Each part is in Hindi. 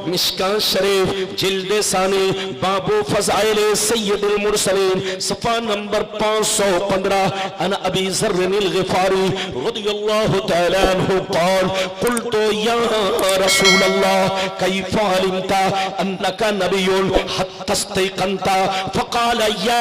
मिशकात शरीफ जिल्द सानी बाबू फज़ाइल सय्यदुल मुरसलीन सफ़ा नंबर 515 अन अबी ज़र्रिल ग़िफ़ारी रज़ियल्लाहु तआला अन्हु क़ाल क़ुल्तु या रसूल अल्लाह कैफ़ा अलिमता अन्नका नबियुन हत्ता इस्तयक़नता फ़क़ाल या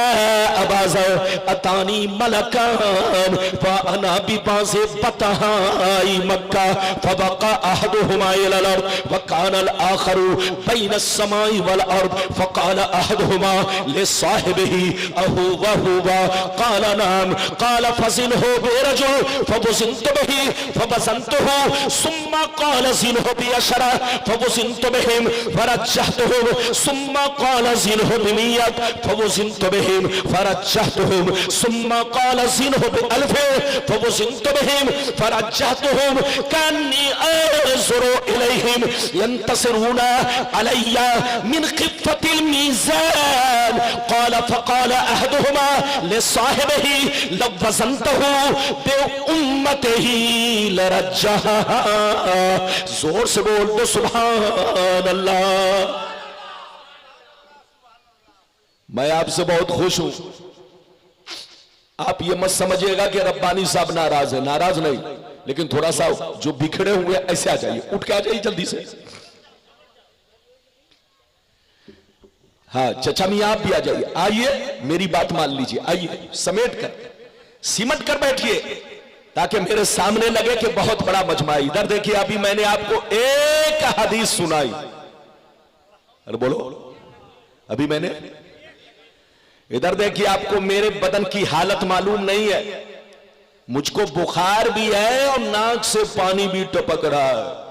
अबा ज़र अतानी मलकान व अना बिबाज़ि बतहाई मक्का फ़बक़ा अहदुहुमा इलल अर्द व काना अल आखरु बैन अस्समाई वल अर्द फ़क़ाल अहदुहुमा लिसाहिबिही अहु व हुवा क़ाल नाम क़ाल फ़ज़िनहु बिरजुल फ़वज़िनतु बिही फ़वज़नतुहु सुम्मा क़ाल ज़िनहु बिअशरा फ़वज़िनतु बिहिम फ़रज्जहतुहुम सुम्मा क़ाल ज़िनहु बिमियत फ़वज़िनतु बिहिम फ़रज्जहतुहुम सुम्मा क़ाल ज़िनहु बिअल्फ़ फ़वज़िनतु बिहिम फ़रज्जहतुहुम कन्नी अंज़ुरु इलैहिम यंतसिरूना अलैया मिन ख़िफ़्फ़तिल मीज़ान क़ाल फ़क़ाल अहदुहुमा लिसाहिबिही लव वज़नतहु बिउम्मतिही लरज्जहा। जोर से बोल दो सुभान अल्लाह। मैं आपसे बहुत खुश हूं। आप ये मत समझिएगा कि रब्बानी साहब नाराज है, नाराज नहीं, लेकिन थोड़ा सा जो बिखरे हुए ऐसे आ जाइए, उठ के आ जाइए जल्दी से। हाँ चचा मियां आप भी आ जाइए, आइए मेरी बात मान लीजिए, आइए समेट कर सिमट कर बैठिए ताकि मेरे सामने लगे कि बहुत बड़ा मजमा है। इधर देखिए, अभी मैंने आपको एक हदीस सुनाई, अरे बोलो, अभी मैंने इधर देखिए, आपको मेरे बदन की हालत मालूम नहीं है, मुझको बुखार भी है और नाक से पानी भी टपक रहा है।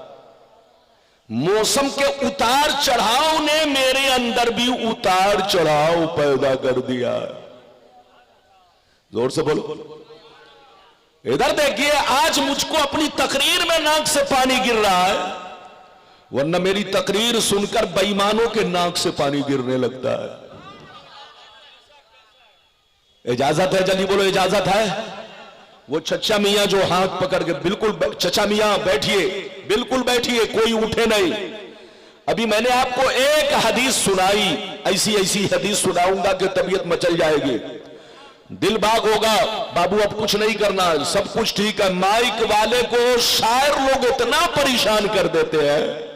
मौसम के उतार चढ़ाव ने मेरे अंदर भी उतार चढ़ाव पैदा कर दिया। जोर से बोलो। इधर देखिए, आज मुझको अपनी तकरीर में नाक से पानी गिर रहा है, वरना मेरी तकरीर सुनकर बेईमानों के नाक से पानी गिरने लगता है। इजाजत है? जल्दी बोलो, इजाजत है? वो चचा मियां जो हाथ पकड़ के, बिल्कुल चचा मियां बैठिए, बिल्कुल बैठिए, कोई उठे नहीं। अभी मैंने आपको एक हदीस सुनाई, ऐसी ऐसी हदीस सुनाऊंगा कि तबीयत मचल जाएगी, दिल बाग होगा। बाबू अब कुछ नहीं करना, सब कुछ ठीक है। माइक वाले को शायर लोग इतना परेशान कर देते हैं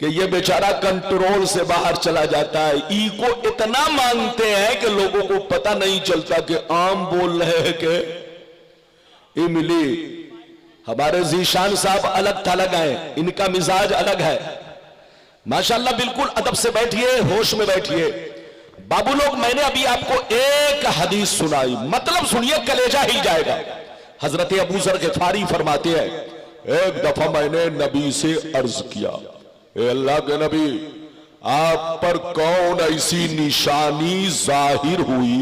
कि ये बेचारा कंट्रोल से बाहर चला जाता है। ईको इतना मांगते हैं कि लोगों को पता नहीं चलता कि आम बोल रहे हैं कि इमली। हमारे जीशान साहब अलग थलग हैं, इनका मिजाज अलग है माशाल्लाह। बिल्कुल अदब से बैठिए, होश में बैठिए। बाबू लोग, मैंने अभी आपको एक हदीस सुनाई, मतलब सुनिए, कलेजा हिल जाएगा। हजरत अबू ज़र ग़िफ़ारी फरमाते हैं, एक दफा मैंने नबी से अर्ज किया, ए अल्लाह के नबी, आप पर कौन ऐसी निशानी जाहिर हुई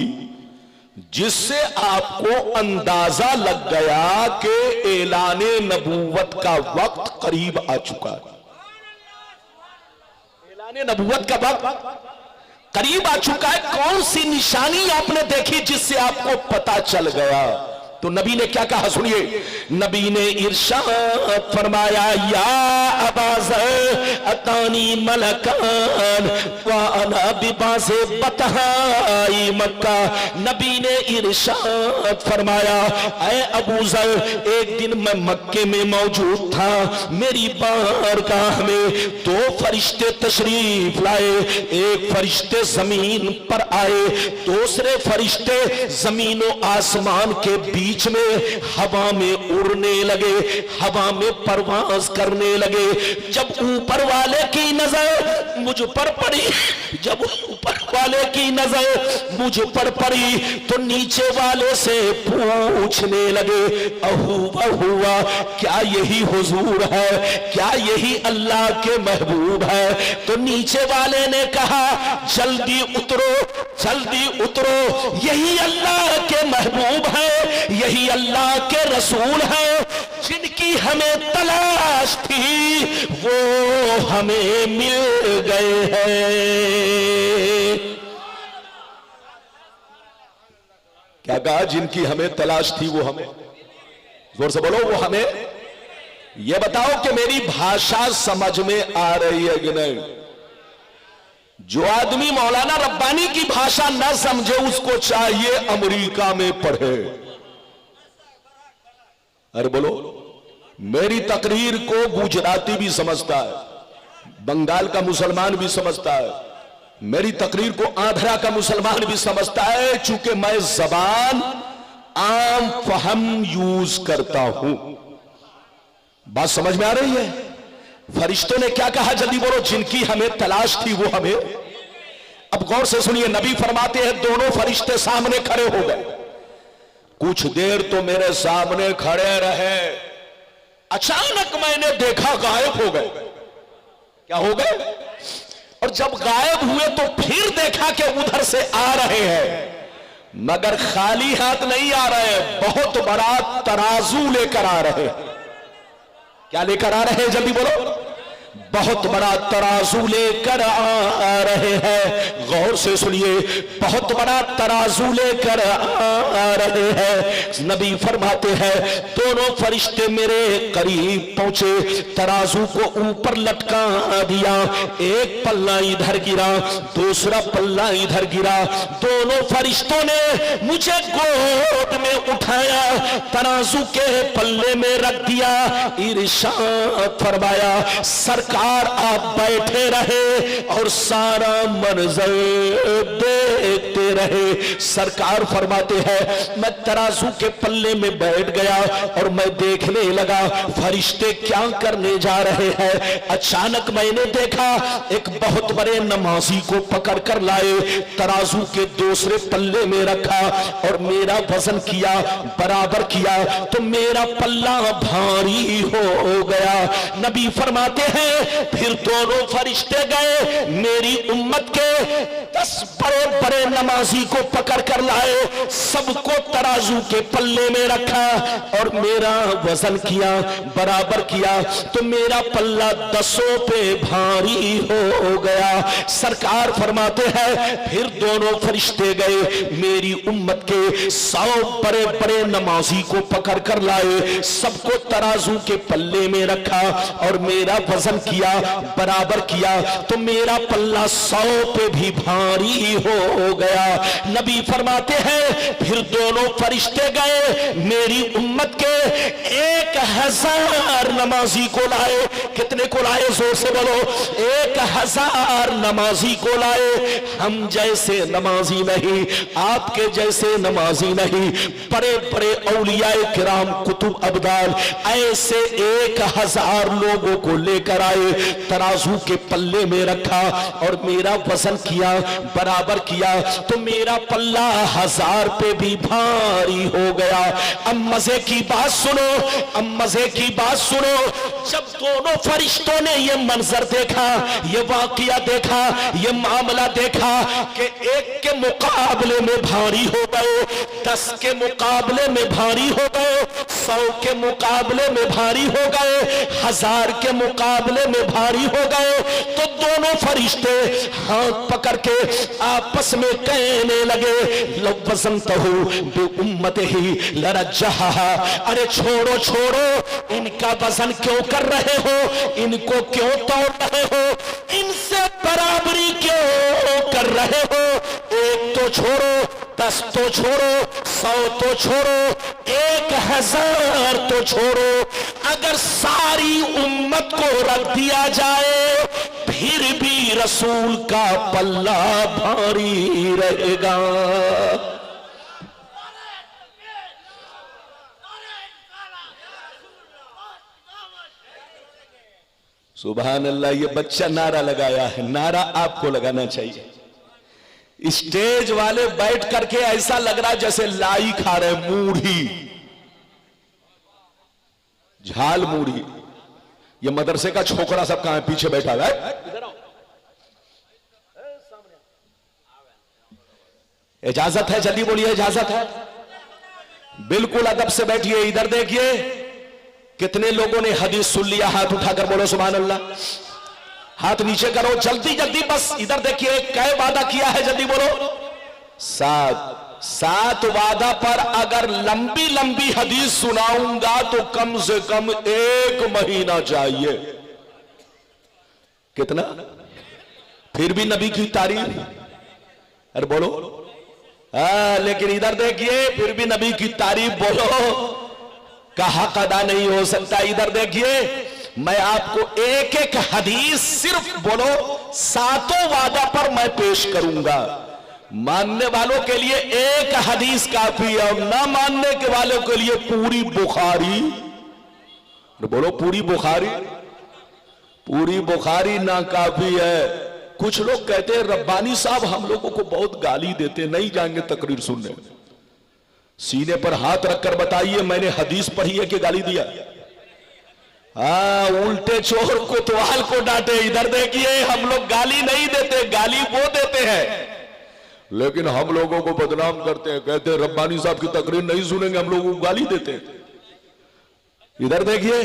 जिससे आपको अंदाजा लग गया कि ऐलाने नबूवत का वक्त करीब आ चुका है? ऐलाने नबूवत का वक्त करीब आ चुका है। कौन सी निशानी आपने देखी जिससे आपको पता चल गया? तो नबी ने क्या कहा, सुनिए। नबी ने इरशाद फरमाया, या अबा ज़र अतानी मलकान व अना बिबाज़ि बतहाई मक्का। नबी ने इरशाद फरमाया, ऐ अबू ज़र, एक दिन मैं मक्के में मौजूद था, मेरी बारगाह में दो फरिश्ते तशरीफ लाए। एक फरिश्ते जमीन पर आए, दूसरे फरिश्ते जमीन और आसमान के बीच में हवा में उड़ने लगे, हवा में परवाज करने लगे। जब ऊपर वाले की नजर मुझ पर पड़ी, जब ऊपर वाले की नजर मुझ पर पड़ी तो नीचे वाले से पूछने लगे, अहुवा हुआ, क्या यही हुजूर है? क्या यही अल्लाह के महबूब है? तो नीचे वाले ने कहा, जल्दी उतरो, जल्दी उतरो, यही अल्लाह के महबूब है, यही अल्लाह के रसूल है, जिनकी हमें तलाश थी वो हमें मिल गए हैं। क्या कहा? जिनकी हमें तलाश थी वो हमें, जोर से बोलो, वो हमें। ये बताओ कि मेरी भाषा समझ में आ रही है कि नहीं? जो आदमी मौलाना रब्बानी की भाषा ना समझे उसको चाहिए अमेरिका में पढ़े। अरे बोलो, मेरी तकरीर को गुजराती भी समझता है, बंगाल का मुसलमान भी समझता है, मेरी तकरीर को आंध्रा का मुसलमान भी समझता है, चूंकि मैं जबान आम फहम यूज करता हूं। बात समझ में आ रही है? फरिश्तों ने क्या कहा, जल्दी बोलो। जिनकी हमें तलाश थी वो हमें। अब गौर से सुनिए, नबी फरमाते हैं दोनों फरिश्ते सामने खड़े हो गए। कुछ देर तो मेरे सामने खड़े रहे, अचानक मैंने देखा गायब हो गए। क्या हो गए? और जब गायब हुए तो फिर देखा कि उधर से आ रहे हैं, मगर खाली हाथ नहीं आ रहे, बहुत बड़ा तराजू लेकर आ रहे हैं। क्या लेकर आ रहे हैं? जल्दी बोलो। बहुत बड़ा तराजू लेकर आ रहे हैं। गौर से सुनिए, बहुत बड़ा तराजू लेकर आ रहे हैं। नबी फरमाते हैं दोनों फरिश्ते मेरे करीब पहुंचे, तराजू को ऊपर लटका दिया। एक पल्ला इधर गिरा, दूसरा पल्ला इधर गिरा। दोनों फरिश्तों ने मुझे गोद में उठाया, तराजू के पल्ले में रख दिया। इरशाद फरमाया सरकार आप बैठे रहे और सारा मंजर देखते रहे। सरकार फरमाते हैं मैं तराजू के पल्ले में बैठ गया और मैं देखने लगा फरिश्ते क्या करने जा रहे हैं। अचानक मैंने देखा एक बहुत बड़े नमाजी को पकड़ कर लाए, तराजू के दूसरे पल्ले में रखा और मेरा वजन किया, बराबर किया तो मेरा पल्ला भारी हो गया। नबी फरमाते हैं फिर दोनों फरिश्ते गए, मेरी उम्मत के 10 बड़े बड़े नमाजी को पकड़ कर लाए, सबको तराजू के पल्ले में रखा और मेरा वजन किया, बराबर किया तो मेरा पल्ला 10 पे भारी हो गया। सरकार फरमाते हैं फिर दोनों फरिश्ते गए, मेरी उम्मत के 100 बड़े बड़े नमाजी को पकड़ कर लाए, सबको तराजू के पल्ले में रखा और मेरा वजन किया, बराबर किया तो मेरा पल्ला 100 पे भी भारी हो गया। नबी फरमाते हैं फिर दोनों फरिश्ते गए, मेरी उम्मत के 1000 नमाजी को लाए। कितने को लाए? जोर से बोलो। 1000 नमाजी को लाए। हम जैसे नमाजी नहीं, आपके जैसे नमाजी नहीं, बड़े बड़े औलियाए किराम कुतुब अब्दाल ऐसे 1000 लोगों को लेकर आए, तराजू के पल्ले में रखा और मेरा वजन किया, बराबर किया तो मेरा पल्ला 1000 पे भी भारी हो गया। अब मजे की बात सुनो, अब मजे की बात सुनो। जब दोनों फरिश्तों ने ये मंजर देखा, ये वाकया देखा, ये मामला देखा कि एक के मुकाबले में भारी हो गए, 10 के मुकाबले में भारी हो गए, 100 के मुकाबले में भारी हो गए, 1000 के मुकाबले में भारी हो गए, तो दोनों फरिश्ते हाथ पकड़ के आपस में कहने लगे लो वज़नतहु बि उम्मतिही लरज्जहा। अरे छोड़ो छोड़ो, इनका वजन क्यों कर रहे हो, इनको क्यों तोड़ रहे हो, इनसे बराबरी क्यों कर रहे हो। एक तो छोड़ो, 10 तो छोड़ो, 100 तो छोड़ो, 1000 तो छोड़ो, अगर सारी उम्मत को रख दिया जाए फिर भी रसूल का पल्ला भारी रहेगा। सुभान अल्लाह। ये बच्चा नारा लगाया है, नारा आपको लगाना चाहिए। स्टेज वाले बैठ करके ऐसा लग रहा जैसे लाई खा रहे, मूढ़ी, झाल मूढ़ी। ये मदरसे का छोकरा सब कहां है? पीछे बैठा है। इजाजत है? जल्दी बोलिए, इजाजत है? बिल्कुल अदब से बैठिए। इधर देखिए कितने लोगों ने हदीस सुन लिया, हाथ उठाकर बोलो सुभान अल्लाह। हाथ नीचे करो, जल्दी जल्दी, बस इधर देखिए। क्या वादा किया है? जल्दी बोलो। 7 सात वादा पर अगर लंबी लंबी हदीस सुनाऊंगा तो कम से कम 1 महीना चाहिए। कितना? फिर भी नबी की तारीफ, अरे बोलो। लेकिन इधर देखिए, फिर भी नबी की तारीफ बोलो का हक अदा नहीं हो सकता। इधर देखिए, मैं आपको एक एक हदीस सिर्फ बोलो सातों वादा पर मैं पेश करूंगा। मानने वालों के लिए एक हदीस काफी है और ना मानने के वालों के लिए पूरी बुखारी। बोलो पूरी बुखारी। पूरी बुखारी ना काफी है। कुछ लोग कहते हैं रब्बानी साहब हम लोगों को बहुत गाली देते, नहीं जाएंगे तकरीर सुनने। सीने पर हाथ रखकर बताइए मैंने हदीस पढ़ी है कि गाली दिया? उल्टे चोर कोतवाल को डांटे। इधर देखिए, हम लोग गाली नहीं देते, गाली वो देते हैं, लेकिन हम लोगों को बदनाम करते हैं। कहते हैं रब्बानी साहब की तकरीर नहीं सुनेंगे, हम लोगों को गाली देते हैं। इधर देखिए,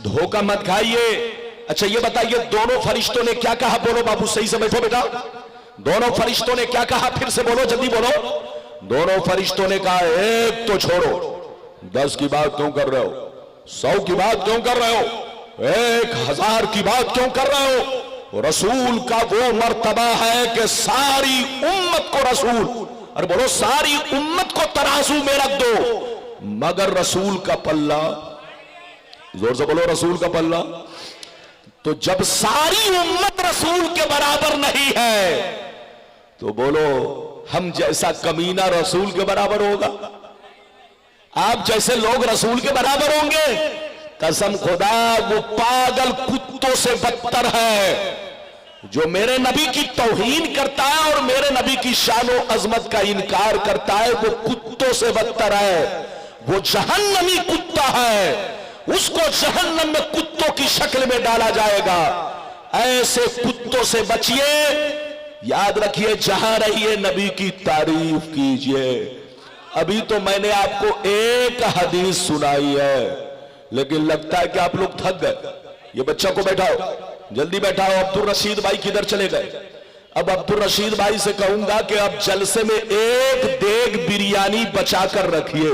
धोखा मत खाइए। अच्छा ये बताइए, दोनों फरिश्तों ने क्या कहा? बोलो बाबू, सही से बैठो बेटा। दोनों फरिश्तों ने क्या कहा? फिर से बोलो, जल्दी बोलो। दोनों फरिश्तों ने कहा एक तो छोड़ो, 10 की बात क्यों कर रहे हो? 100 की बात क्यों कर रहे हो? 1000 की बात क्यों कर रहे हो? रसूल का वो मर्तबा है कि सारी उम्मत को रसूल, अरे बोलो सारी उम्मत को तराजू में रख दो, मगर रसूल का पल्ला, जोर से बोलो रसूल का पल्ला। तो जब सारी उम्मत रसूल के बराबर नहीं है तो बोलो हम जैसा कमीना रसूल के बराबर होगा? आप जैसे लोग रसूल के बराबर होंगे? कसम खुदा वो पागल कुत्तों से बदतर है जो मेरे नबी की तौहीन करता है और मेरे नबी की शानो अजमत का इनकार करता है। वो कुत्तों से बदतर है, वो जहन्नमी कुत्ता है, उसको जहन्नम में कुत्तों की शक्ल में डाला जाएगा। ऐसे कुत्तों से बचिए। याद रखिए, जहां रहिए नबी की तारीफ कीजिए। अभी तो मैंने आपको एक हदीस सुनाई है, लेकिन लगता है कि आप लोग थक गए। ये बच्चा को बैठाओ, जल्दी बैठाओ। अब्दुल रशीद भाई किधर चले गए? अब अब्दुल रशीद भाई से कहूंगा कि अब जलसे में एक देग बिरयानी बचा कर रखिए।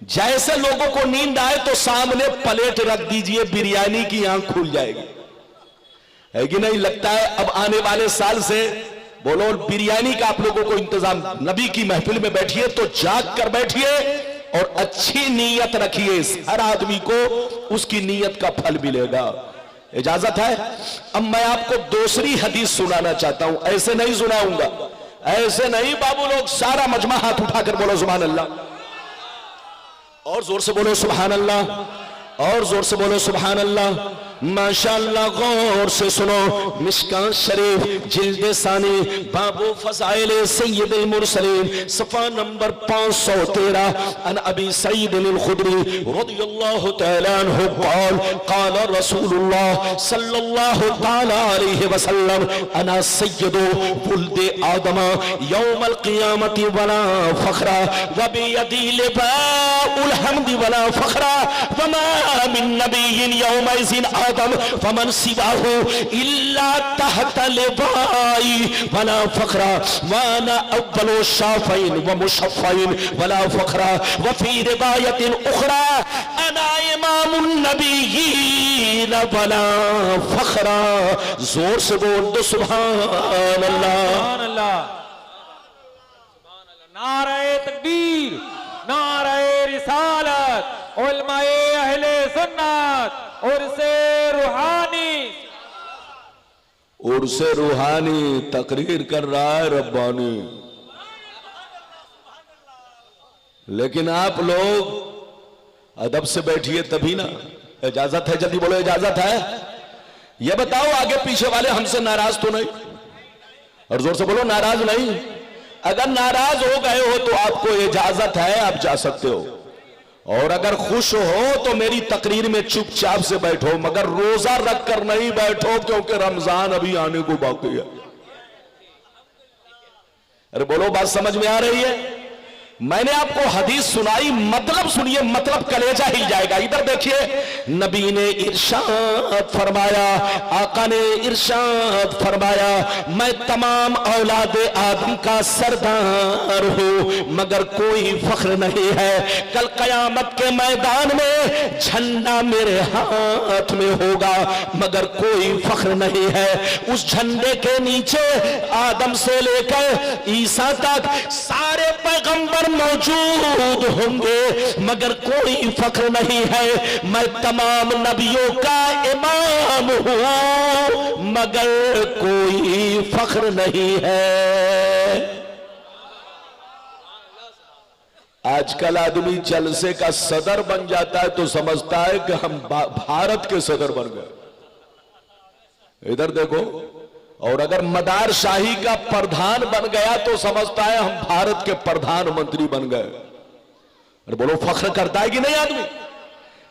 जैसे लोगों को नींद आए तो सामने प्लेट रख दीजिए, बिरयानी की आंख खुल जाएगी, है कि नहीं? लगता है अब आने वाले साल से बोलो बिरयानी का आप लोगों को इंतजाम। नबी की महफिल में बैठिए तो जाग कर बैठिए और अच्छी नीयत रखिए। हर आदमी को उसकी नीयत का फल मिलेगा। इजाजत है? अब मैं आपको दूसरी हदीस सुनाना चाहता हूं। ऐसे नहीं सुनाऊंगा, ऐसे नहीं बाबू। लोग सारा मजमा हाथ उठाकर बोलो सुभान अल्लाह, और जोर से बोलो सुभान अल्लाह, और जोर से बोलो सुभान अल्लाह। माशाअल्लाह, गौर से सुनो। मिशकात शरीफ जिल्द सानी बाबू फज़ाइल सय्यदुल मुरसलीन सफ़ा नंबर 513 अन अबी सईद अल खुदरी रज़ियल्लाहु तआला अन्हु क़ाल क़ाल रसूलुल्लाह सल्लल्लाहु तआला अलैहि वसल्लम अना सय्यदु वुल्द आदम यौमल क़ियामति वला फ़ख्रा व बियदी लिबाउल हम्द वला फ़ख्रा व मा मिन नबिय्यिन यौमइज़िन फमन सिवाहु इल्ला तहत लिबाई वला फखरा वाना अव्वलु शाफीन व मुशफ़्फ़ीन वला फखरा व फी रिवायतिन उखरा अना इमामुन नबिय्यीन वला फखरा। जोर से बोल दो सुभान अल्लाह। नारे तकबीर, नारे रिसालत, उलमाए अहले सुन्नत, उर्से रूहानी तकरीर कर रहा है रब्बानी। लेकिन आप लोग अदब से बैठिए तभी ना। इजाजत है? जल्दी बोलो इजाजत है? ये बताओ आगे पीछे वाले हमसे नाराज तो नहीं? और जोर से बोलो नाराज नहीं। अगर नाराज हो गए हो तो आपको इजाजत है, आप जा सकते हो। और अगर खुश हो तो मेरी तकरीर में चुपचाप से बैठो, मगर रोजा रख कर नहीं बैठो, क्योंकि रमजान अभी आने को बाकी है। अरे बोलो, बात समझ में आ रही है? मैंने आपको हदीस सुनाई, मतलब सुनिए, मतलब कलेजा हिल जाएगा। इधर देखिए, नबी ने इरशाद फरमाया, आका ने इरशाद फरमाया, मैं तमाम औलादे आदम का सरदार हूं मगर कोई फख्र नहीं है। कल कयामत के मैदान में झंडा मेरे हाथ में होगा मगर कोई फख्र नहीं है। उस झंडे के नीचे आदम से लेकर ईसा तक सारे पैगंबर मौजूद होंगे मगर कोई फख्र नहीं है। मैं तमाम नबियों का इमाम हूं मगर कोई फख्र नहीं है। आजकल आदमी जलसे का सदर बन जाता है तो समझता है कि हम भारत के सदर बन गए। इधर देखो, और अगर मदार शाही का प्रधान बन गया तो समझता है हम भारत के प्रधानमंत्री बन गए। अरे बोलो, फख्र करता है कि नहीं आदमी?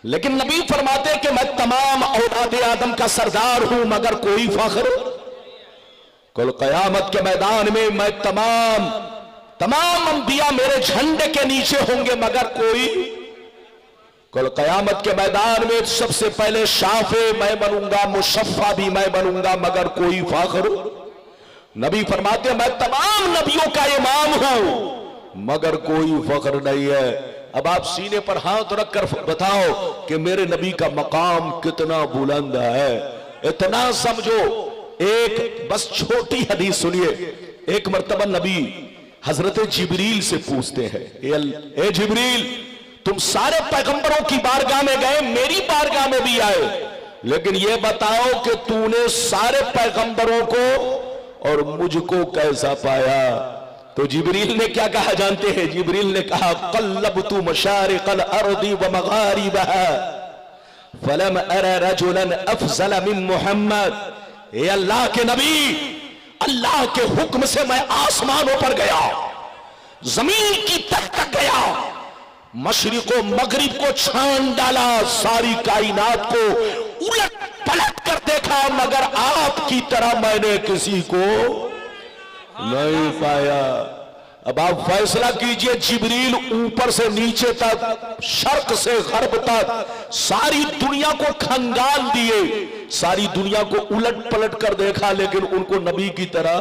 लेकिन नबी फरमाते कि मैं तमाम औलादे आदम का सरदार हूं मगर कोई फख्र। कल कयामत के मैदान में मैं तमाम अंबिया मेरे झंडे के नीचे होंगे मगर कोई। कल कयामत के मैदान में सबसे पहले शाफे मैं बनूंगा, मुशफ़ा भी मैं बनूंगा मगर कोई फख्र। नबी फरमाते मैं तमाम नबियों का इमाम हूं मगर कोई फख्र नहीं है। अब आप सीने पर हाथ रखकर बताओ कि मेरे नबी का मकाम कितना बुलंद है। इतना समझो, एक बस छोटी हदीस सुनिए। एक मर्तबा नबी हजरत जिब्रील से पूछते हैं, ए जिब्रील, तुम सारे पैगंबरों की बारगाह में गए, मेरी बारगाह में भी आए, लेकिन यह बताओ कि तूने सारे पैगंबरों को और मुझको कैसा पाया? तो जिब्रील ने क्या कहा जानते हैं? जिब्रील ने कहा, क़ल्लबतु मशारिक़ल अर्दि व मग़ारिबहा फलम अरा रजुलन अफ़ज़ल मिन मुहम्मद। ए अल्लाह के नबी, अल्लाह के हुक्म से मैं आसमानों पर गया, जमीन की तह तक गया, मशरिको मगरिब को छान डाला, सारी कायनात को उलट पलट कर देखा मगर आपकी तरह मैंने किसी को नहीं पाया। अब आप फैसला कीजिए, जिब्रील ऊपर से नीचे तक, शर्क से गर्ब तक सारी दुनिया को खंगाल दिए, सारी दुनिया को उलट पलट कर देखा लेकिन उनको नबी की तरह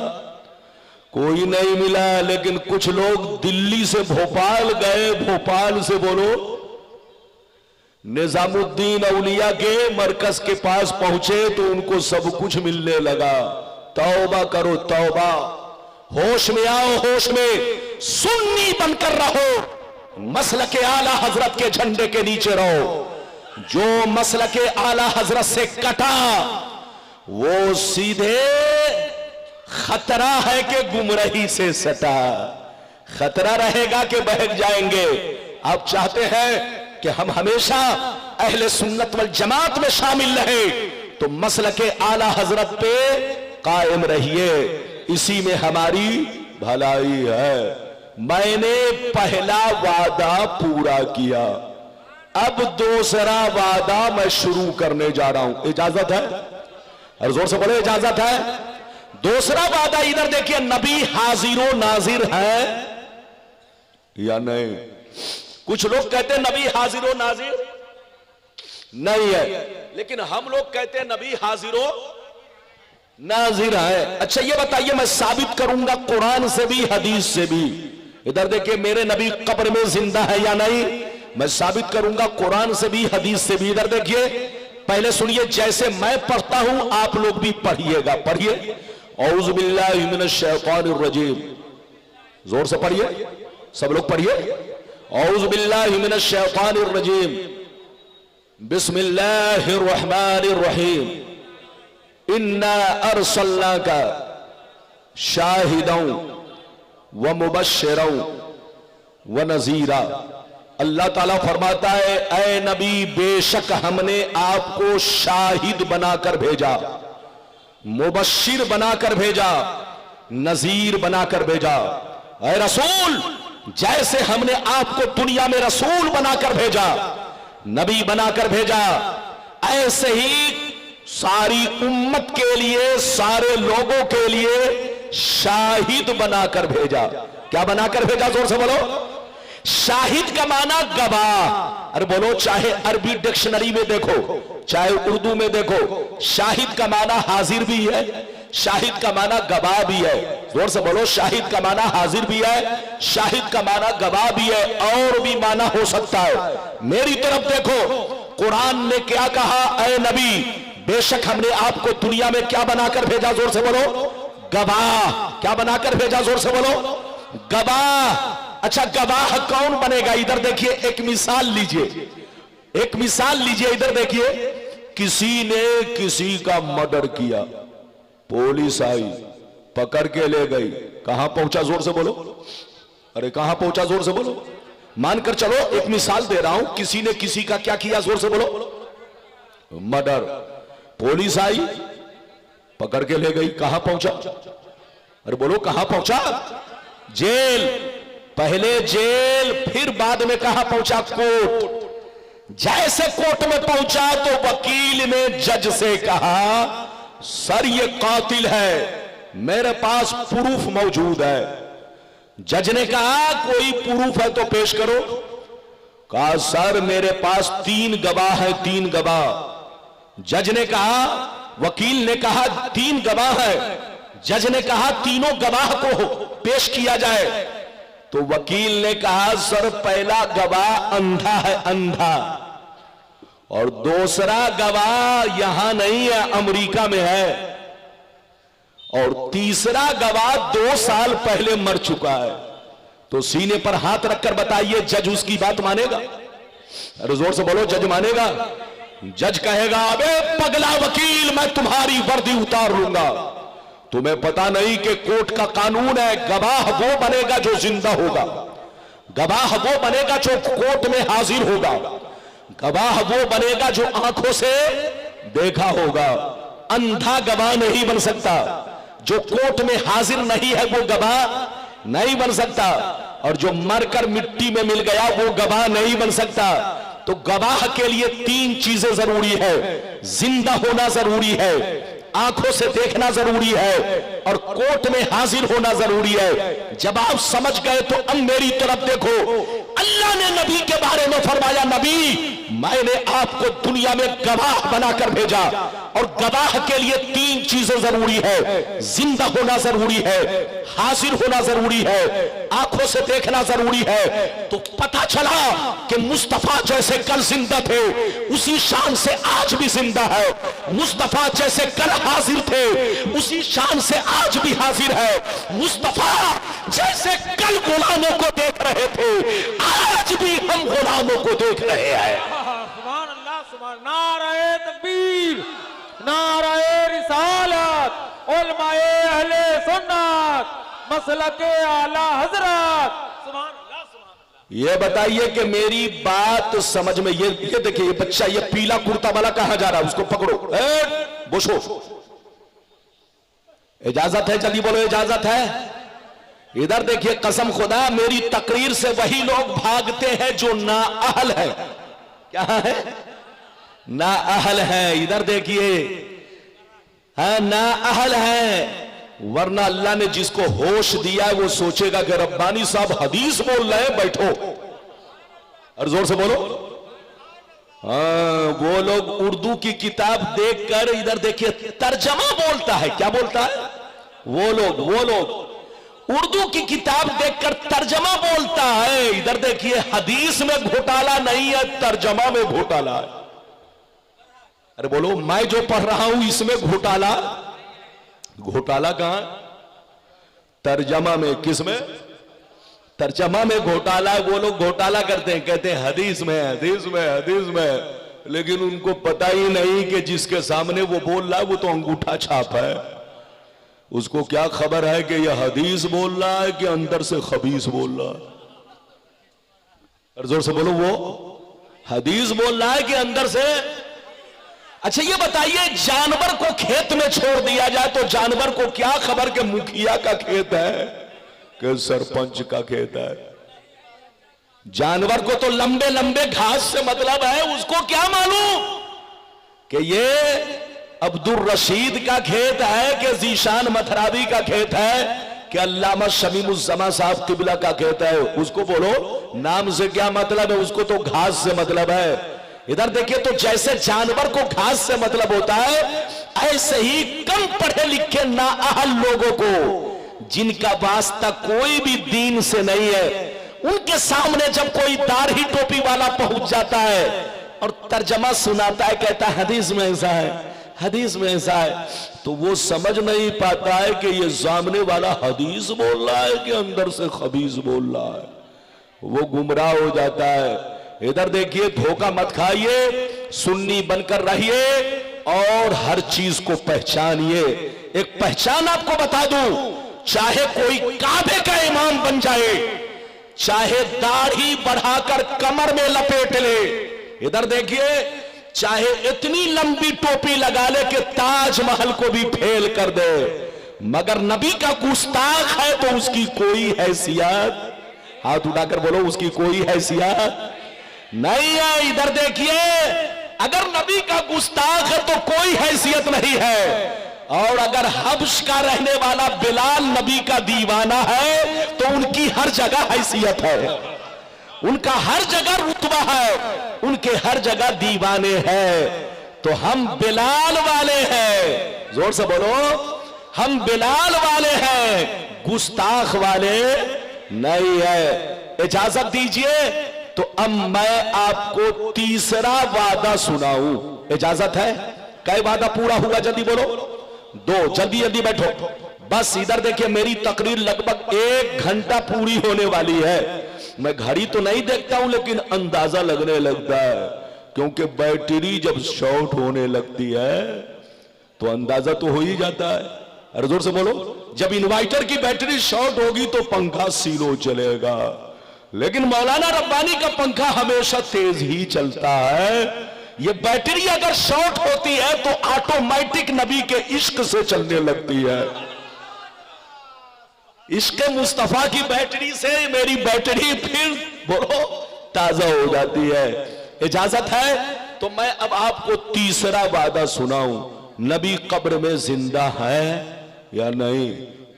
कोई नहीं मिला। लेकिन कुछ लोग दिल्ली से भोपाल गए, भोपाल से बोलो निजामुद्दीन औलिया के मरकज के पास पहुंचे तो उनको सब कुछ मिलने लगा। तौबा करो तौबा, होश में आओ, होश में। सुन्नी बनकर रहो, मसलके आला हजरत के झंडे के नीचे रहो। जो मसलके आला हजरत से कटा वो सीधे खतरा है कि गुमराही से सटा। खतरा रहेगा कि बहक जाएंगे। आप चाहते हैं कि हम हमेशा अहले सुन्नत वल जमात में शामिल रहे तो मसलके आला हजरत पे कायम रहिए, इसी में हमारी भलाई है। मैंने पहला वादा पूरा किया, अब दूसरा वादा मैं शुरू करने जा रहा हूं। इजाजत है? और जोर से बोले, इजाजत है? दूसरा वादा इधर देखिए, नबी हाजिरो नाजिर है या नहीं? कुछ लोग कहते हैं नबी हाजिरो नाजिर नहीं है, लेकिन हम लोग कहते हैं नबी हाजिरो नाजिर है। अच्छा ये बताइए, मैं साबित करूंगा कुरान से भी हदीस से भी। इधर देखिए, मेरे नबी कब्र में जिंदा है या नहीं, मैं साबित करूंगा कुरान से भी हदीस से भी। इधर देखिए, पहले सुनिए, जैसे मैं पढ़ता हूं आप लोग भी पढ़िएगा। पढ़िए, औज़ु बिल्लाहि मिनश शैतानिर रजीम। जोर से पढ़िए, सब लोग पढ़िए। औज़ु बिल्लाहि मिनश शैतानिर रजीम, बिस्मिल्लाहिर रहमानिर रहीम, इन्ना अरसलनाका शाहिदन व मुबश्शिरन व नज़ीरा। अल्लाह ताला फरमाता है, ऐ नबी, बेशक हमने आपको शाहिद बनाकर भेजा, मुबश्शिर बनाकर भेजा, नज़ीर बनाकर भेजा। ऐ रसूल, जैसे हमने आपको दुनिया में रसूल बनाकर भेजा, नबी बनाकर भेजा, ऐसे ही सारी उम्मत के लिए, सारे लोगों के लिए शाहिद बनाकर भेजा। क्या बनाकर भेजा? जोर से बोलो। शाहिद का माना गवाह। अरे बोलो, चाहे अरबी डिक्शनरी में देखो, चाहे उर्दू में देखो, शाहिद का माना हाजिर भी है, शाहिद का माना गवाह भी है। जोर से बोलो, शाहिद का माना हाजिर भी है, शाहिद का माना गवाह भी है, और भी माना हो सकता है। मेरी तरफ देखो, कुरान ने क्या कहा, ऐ नबी बेशक हमने आपको दुनिया में क्या बनाकर भेजा, जोर से बोलो, गवाह। क्या बनाकर भेजा, जोर से बोलो, गवाह। अच्छा, गवाह कौन बनेगा? इधर देखिए, एक मिसाल लीजिए, एक मिसाल लीजिए, इधर देखिए। किसी ने किसी का मर्डर किया, पुलिस आई, पकड़ के ले गई, कहां पहुंचा, जोर से बोलो, अरे कहां पहुंचा, जोर से बोलो। मानकर चलो, एक मिसाल दे रहा हूं, किसी ने किसी का क्या किया, जोर से बोलो, मर्डर। पुलिस आई, पकड़ के ले गई, कहां पहुंचा, अरे बोलो कहां पहुंचा, जेल। पहले जेल, फिर बाद में कहां पहुंचा, कोर्ट। जैसे कोर्ट में पहुंचा तो वकील ने जज से कहा, सर ये कातिल है, मेरे पास प्रूफ मौजूद है। जज ने कहा कोई प्रूफ है तो पेश करो। कहा सर मेरे पास 3 गवाह है, 3 गवाह। जज ने कहा, वकील ने कहा 3 गवाह है। जज ने कहा तीनों गवाह को पेश किया जाए। तो वकील ने कहा सर पहला गवाह अंधा है, अंधा, और दूसरा गवाह यहां नहीं है, अमेरिका में है, और तीसरा गवाह 2 साल पहले मर चुका है। तो सीने पर हाथ रखकर बताइए, जज उसकी बात मानेगा? अरे जोर से बोलो, जज मानेगा? जज कहेगा अबे पगला वकील, मैं तुम्हारी वर्दी उतार लूंगा। तुम्हें पता नहीं कि कोर्ट का कानून है, गवाह वो बनेगा जो जिंदा होगा, गवाह वो बनेगा जो कोर्ट में हाजिर होगा, गवाह वो बनेगा जो आंखों से देखा होगा। अंधा गवाह नहीं बन सकता, जो कोर्ट में हाजिर नहीं है वो गवाह नहीं बन सकता, और जो मरकर मिट्टी में मिल गया वो गवाह नहीं बन सकता। तो गवाह के लिए 3 चीजें जरूरी है, जिंदा होना जरूरी है, आंखों से देखना जरूरी है, और कोर्ट में हाजिर होना जरूरी है। जब आप समझ गए तो अब मेरी तरफ देखो, अल्लाह ने नबी के बारे में फरमाया, नबी मैंने आपको दुनिया में गवाह बनाकर भेजा, और गवाह के लिए 3 चीजें जरूरी है, जिंदा होना जरूरी है, हाजिर होना जरूरी है, आंखों से देखना जरूरी है। तो पता चला कि मुस्तफा जैसे कल जिंदा थे उसी शान से आज भी जिंदा है, मुस्तफा जैसे कल हाजिर थे उसी शान से आज भी हाजिर है, मुस्तफा जैसे कल गुलामों को देख रहे थे आज भी हम गुलामों को देख रहे हैं। सुभान अल्लाह, सुभान, नारे तकबीर, नारे रिसालत, उलमाए अहले सुन्नत, मसलके आला हजरत। सुभान अल्लाह, सुभान अल्लाह। ये बताइए कि मेरी बात समझ में, ये देखिए, ये बच्चा ये पीला कुर्ता वाला कहां जा रहा है, उसको पकड़ो, बोशो। इजाजत है, जल्दी बोलो इजाजत है। इधर देखिए, कसम खुदा मेरी तकरीर से वही लोग भागते हैं जो ना अहल है। क्या है? ना अहल है। इधर देखिए, है ना अहल है, वरना अल्लाह ने जिसको होश दिया है वो सोचेगा कि रब्बानी साहब हदीस बोल रहे हैं, बैठो और जोर से बोलो। हाँ, वो लोग उर्दू की किताब देखकर, इधर देखिए तर्जमा बोलता है, क्या बोलता है? वो लोग उर्दू की किताब देखकर तर्जमा बोलता है। इधर देखिए, हदीस में घोटाला नहीं है, तर्जमा में घोटाला है। अरे बोलो, मैं जो पढ़ रहा हूं इसमें घोटाला, घोटाला कहां? तर्जमा में। किसमें? तर्जमा में घोटाला। वो लोग घोटाला करते हैं, कहते हैं हदीस में, हदीस में, हदीस में, लेकिन उनको पता ही नहीं कि जिसके सामने वो बोल रहा है वो तो अंगूठा छाप है। उसको क्या खबर है कि यह हदीस बोल रहा है कि अंदर से खबीस बोल रहा है? और जोर से बोलो, वो हदीस बोल रहा है कि अंदर से। अच्छा ये बताइए, जानवर को खेत में छोड़ दिया जाए तो जानवर को क्या खबर कि मुखिया का खेत है कि सरपंच का खेत है? जानवर को तो लंबे लंबे घास से मतलब है, उसको क्या मालूम कि ये अब्दुल रशीद का खेत है कि जीशान मथरावी का खेत है कि अल्लामा शमीमुज़्ज़मा साहब किबला का कहता है उसको बोलो नाम से क्या मतलब है, उसको तो घास से मतलब है। इधर देखिए तो जैसे जानवर को घास से मतलब होता है, ऐसे ही कम पढ़े लिखे नाअहल लोगों को जिनका वास्ता कोई भी दीन से नहीं है, उनके सामने जब कोई दाढ़ी टोपी वाला पहुंच जाता है और तर्जमा सुनाता है, कहता है हदीस में ऐसा है, हदीस में ऐसा है, तो वो समझ नहीं पाता है कि ये सामने वाला हदीस बोल रहा है कि अंदर से खबीस बोल रहा है। वो गुमराह हो जाता है। इधर देखिए धोखा मत खाइए, सुन्नी बनकर रहिए और हर चीज को पहचानिए। एक पहचान आपको बता दूं, चाहे कोई काबे का इमाम बन जाए, चाहे दाढ़ी बढ़ाकर कमर में लपेट ले, इधर देखिए चाहे इतनी लंबी टोपी लगा ले कि ताजमहल को भी फेल कर दे, मगर नबी का गुस्ताख है तो उसकी कोई हैसियत, हाथ उठाकर बोलो उसकी कोई हैसियत नहीं है। इधर देखिए अगर नबी का गुस्ताख है तो कोई हैसियत नहीं है, और अगर हब्श का रहने वाला बिलाल नबी का दीवाना है तो उनकी हर जगह हैसियत है, उनका हर जगह रुतबा है, उनके हर जगह दीवाने हैं। तो हम बिलाल वाले हैं, जोर से बोलो हम बिलाल वाले हैं, गुस्ताख वाले नहीं है। इजाजत दीजिए तो अब मैं आपको तीसरा वादा सुनाऊं, इजाजत है? कई वादा पूरा हुआ जल्दी बोलो? 2, जल्दी जल्दी बैठो। बस इधर देखिए मेरी तकरीर लगभग 1 घंटा पूरी होने वाली है। मैं घड़ी तो नहीं देखता हूं लेकिन अंदाजा लगने लगता है, क्योंकि बैटरी जब शॉर्ट होने लगती है तो अंदाजा तो हो ही जाता है। अरे जोर से बोलो, जब इन्वर्टर की बैटरी शॉर्ट होगी तो पंखा स्लो चलेगा, लेकिन मौलाना रब्बानी का पंखा हमेशा तेज ही चलता है। ये बैटरी अगर शॉर्ट होती है तो ऑटोमेटिक नबी के इश्क से चलने लगती है। इश्क मुस्तफा की बैटरी से मेरी बैटरी फिर बोलो ताजा हो जाती है। इजाजत है तो मैं अब आपको तीसरा वादा सुनाऊं। नबी कब्र में जिंदा है या नहीं,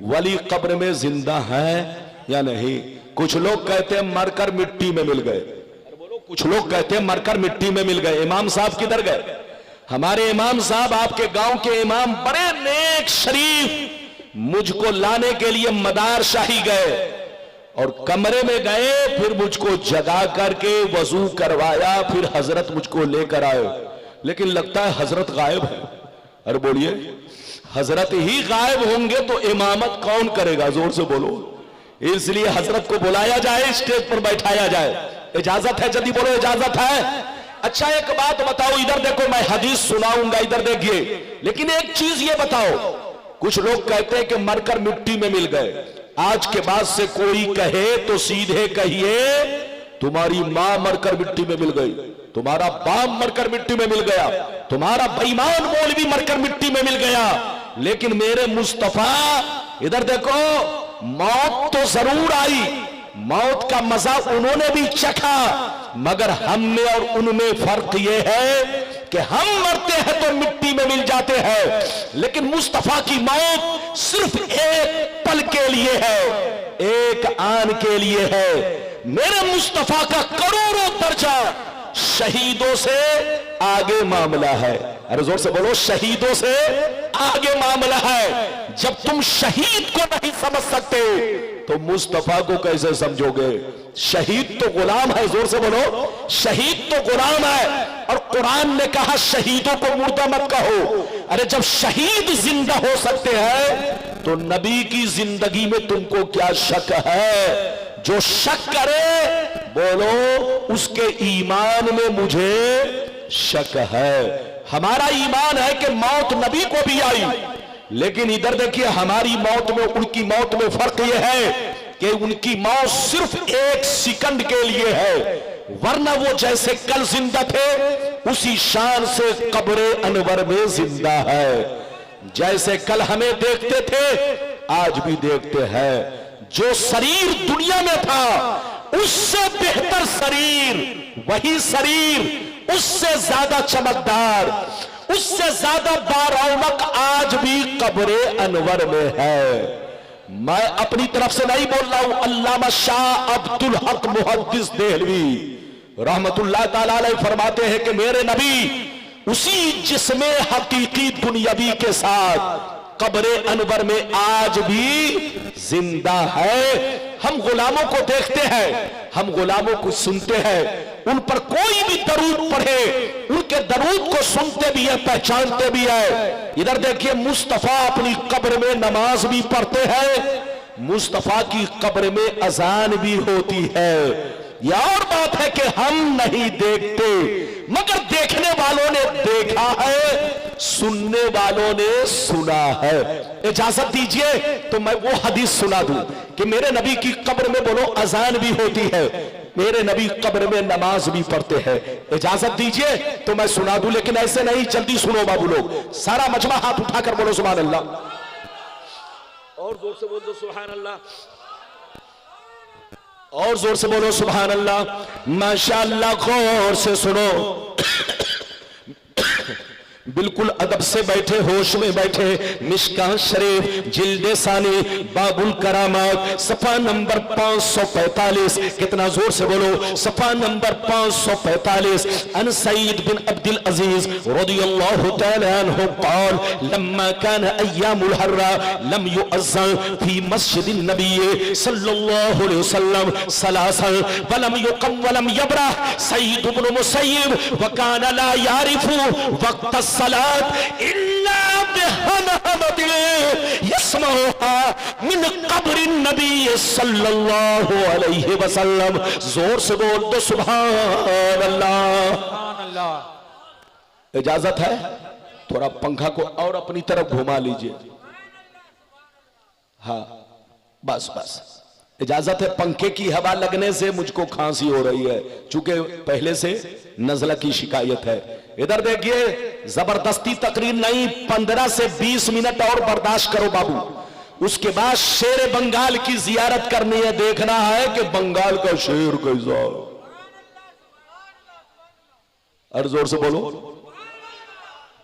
वली कब्र में जिंदा है या नहीं। कुछ लोग कहते हैं मरकर मिट्टी में मिल गए, कुछ लोग कहते हैं मरकर मिट्टी में मिल गए। इमाम साहब किधर गए? हमारे इमाम साहब आपके गांव के इमाम बड़े नेक शरीफ, मुझको लाने के लिए मदार शाही गए और कमरे में गए, फिर मुझको जगा करके वजू करवाया, फिर हजरत मुझको लेकर आए, लेकिन लगता है हजरत गायब है। अरे बोलिए, हजरत ही गायब होंगे तो इमामत कौन करेगा? जोर से बोलो। इसलिए हजरत को बुलाया जाए, स्टेज पर बैठाया जाए। इजाजत है? जल्दी बोलो इजाजत है। अच्छा एक बात बताओ, इधर देखो मैं हदीस सुनाऊंगा, इधर देखिए, लेकिन एक चीज ये बताओ, कुछ लोग कहते हैं कि मरकर मिट्टी में मिल गए। आज के बाद से कोई कहे तो सीधे कहिए तुम्हारी मां मरकर मिट्टी में मिल गई, तुम्हारा बाप मरकर मिट्टी में मिल गया, तुम्हारा बेईमान मौलवी मरकर मिट्टी में मिल गया, लेकिन मेरे मुस्तफा इधर देखो मौत तो जरूर आई, मौत का मजा उन्होंने भी चखा, मगर हम में और उनमें फर्क यह है कि हम मरते हैं तो मिट्टी में मिल जाते हैं, लेकिन मुस्तफा की मौत सिर्फ एक पल के लिए है, एक आन के लिए है। मेरे मुस्तफा का करोड़ों दर्जा शहीदों से आगे मामला है। अरे जोर से बोलो, शहीदों से आगे मामला है। जब तुम शहीद को नहीं समझ सकते तो मुस्तफा को कैसे समझोगे? शहीद तो गुलाम है, जोर से बोलो, शहीद तो गुलाम है। और कुरान ने कहा शहीदों को मुर्दा मत कहो। अरे जब शहीद जिंदा हो सकते हैं तो नबी की जिंदगी में तुमको क्या शक है? जो शक करे बोलो उसके ईमान में मुझे शक है। हमारा ईमान है कि मौत नबी को भी आई, लेकिन इधर देखिए हमारी मौत में उनकी मौत में फर्क यह है कि उनकी मौत सिर्फ 1 सेकंड के लिए है, वरना वो जैसे कल जिंदा थे उसी शान से कब्रे अनवर में जिंदा है। जैसे कल हमें देखते थे आज भी देखते हैं। जो शरीर दुनिया में था उससे बेहतर शरीर, वही शरीर उससे ज्यादा चमकदार, उससे ज्यादा बारौनक आज भी कब्रे अनवर में है। मैं अपनी तरफ से नहीं बोल रहा हूं, अल्लामा शाह अब्दुल हक मुहद्दिस देहलवी रहमतुल्लाह ताला अलैह फरमाते हैं कि मेरे नबी उसी जिस्म हकीकी दुनियावी के साथ कब्रे अनवर में आज भी जिंदा है। हम गुलामों को देखते हैं, हम गुलामों को सुनते हैं, उन पर कोई भी दरूद पढ़े उनके दरूद को सुनते भी है, पहचानते भी है। इधर देखिए मुस्तफा अपनी कब्र में नमाज भी पढ़ते हैं, मुस्तफा की कब्र में अजान भी होती है। यह और बात है कि हम नहीं देखते, मगर देखने वालों ने देखा है, सुनने वालों ने सुना है। इजाजत दीजिए तो मैं वो हदीस सुना दूं कि मेरे नबी की कब्र में बोलो अजान भी होती है, मेरे नबी कब्र में नमाज भी पढ़ते हैं। इजाजत दीजिए तो मैं सुना दूं, लेकिन ऐसे नहीं, जल्दी सुनो बाबू लोग, सारा मजमा हाथ उठाकर बोलो सुभान अल्लाह, और जोर से बोल दो सुभान अल्लाह, और जोर से बोलो सुभान अल्लाह। माशाअल्लाह, गौर से सुनो, बिल्कुल अदब से बैठे, होश में बैठे। मिशकात शरीफ जिल्दे सानी बाबुल करामात सफा नंबर 545, कितना जोर से बोलो, सफा नंबर 545। अन सईद बिन अब्दुल अजीज रदियल्लाहु तआला अन्हु क़ाल लम्मा कान अय्यामुल हर्रा लम युअज़्ज़न फी मस्जिदिन नबी सल्लल्लाहु अलैहि वसल्लम सलासन वलम युक़म वलम यबरह सईद इब्न मुसय्यब व कान ला यारिफु वक्त सलात इल्ला बिहमहमति यस्मउहा मिन कब्र नबी सल्लल्लाहु अलैहि वसल्लम। जोर से बोल दो सुभान अल्लाह। सुभान अल्लाह। इजाजत है, थोड़ा पंखा को और अपनी तरफ घुमा लीजिए। हाँ बस बस, इजाजत है। पंखे की हवा लगने से मुझको खांसी हो रही है, चूंकि पहले से नज़ला की शिकायत है। इधर देखिए, जबरदस्ती तकरीर नहीं, 15 से 20 मिनट और बर्दाश्त करो बाबू, उसके बाद शेर बंगाल की जियारत करनी है, देखना है कि बंगाल का शेर कैसा। और जोर से बोलो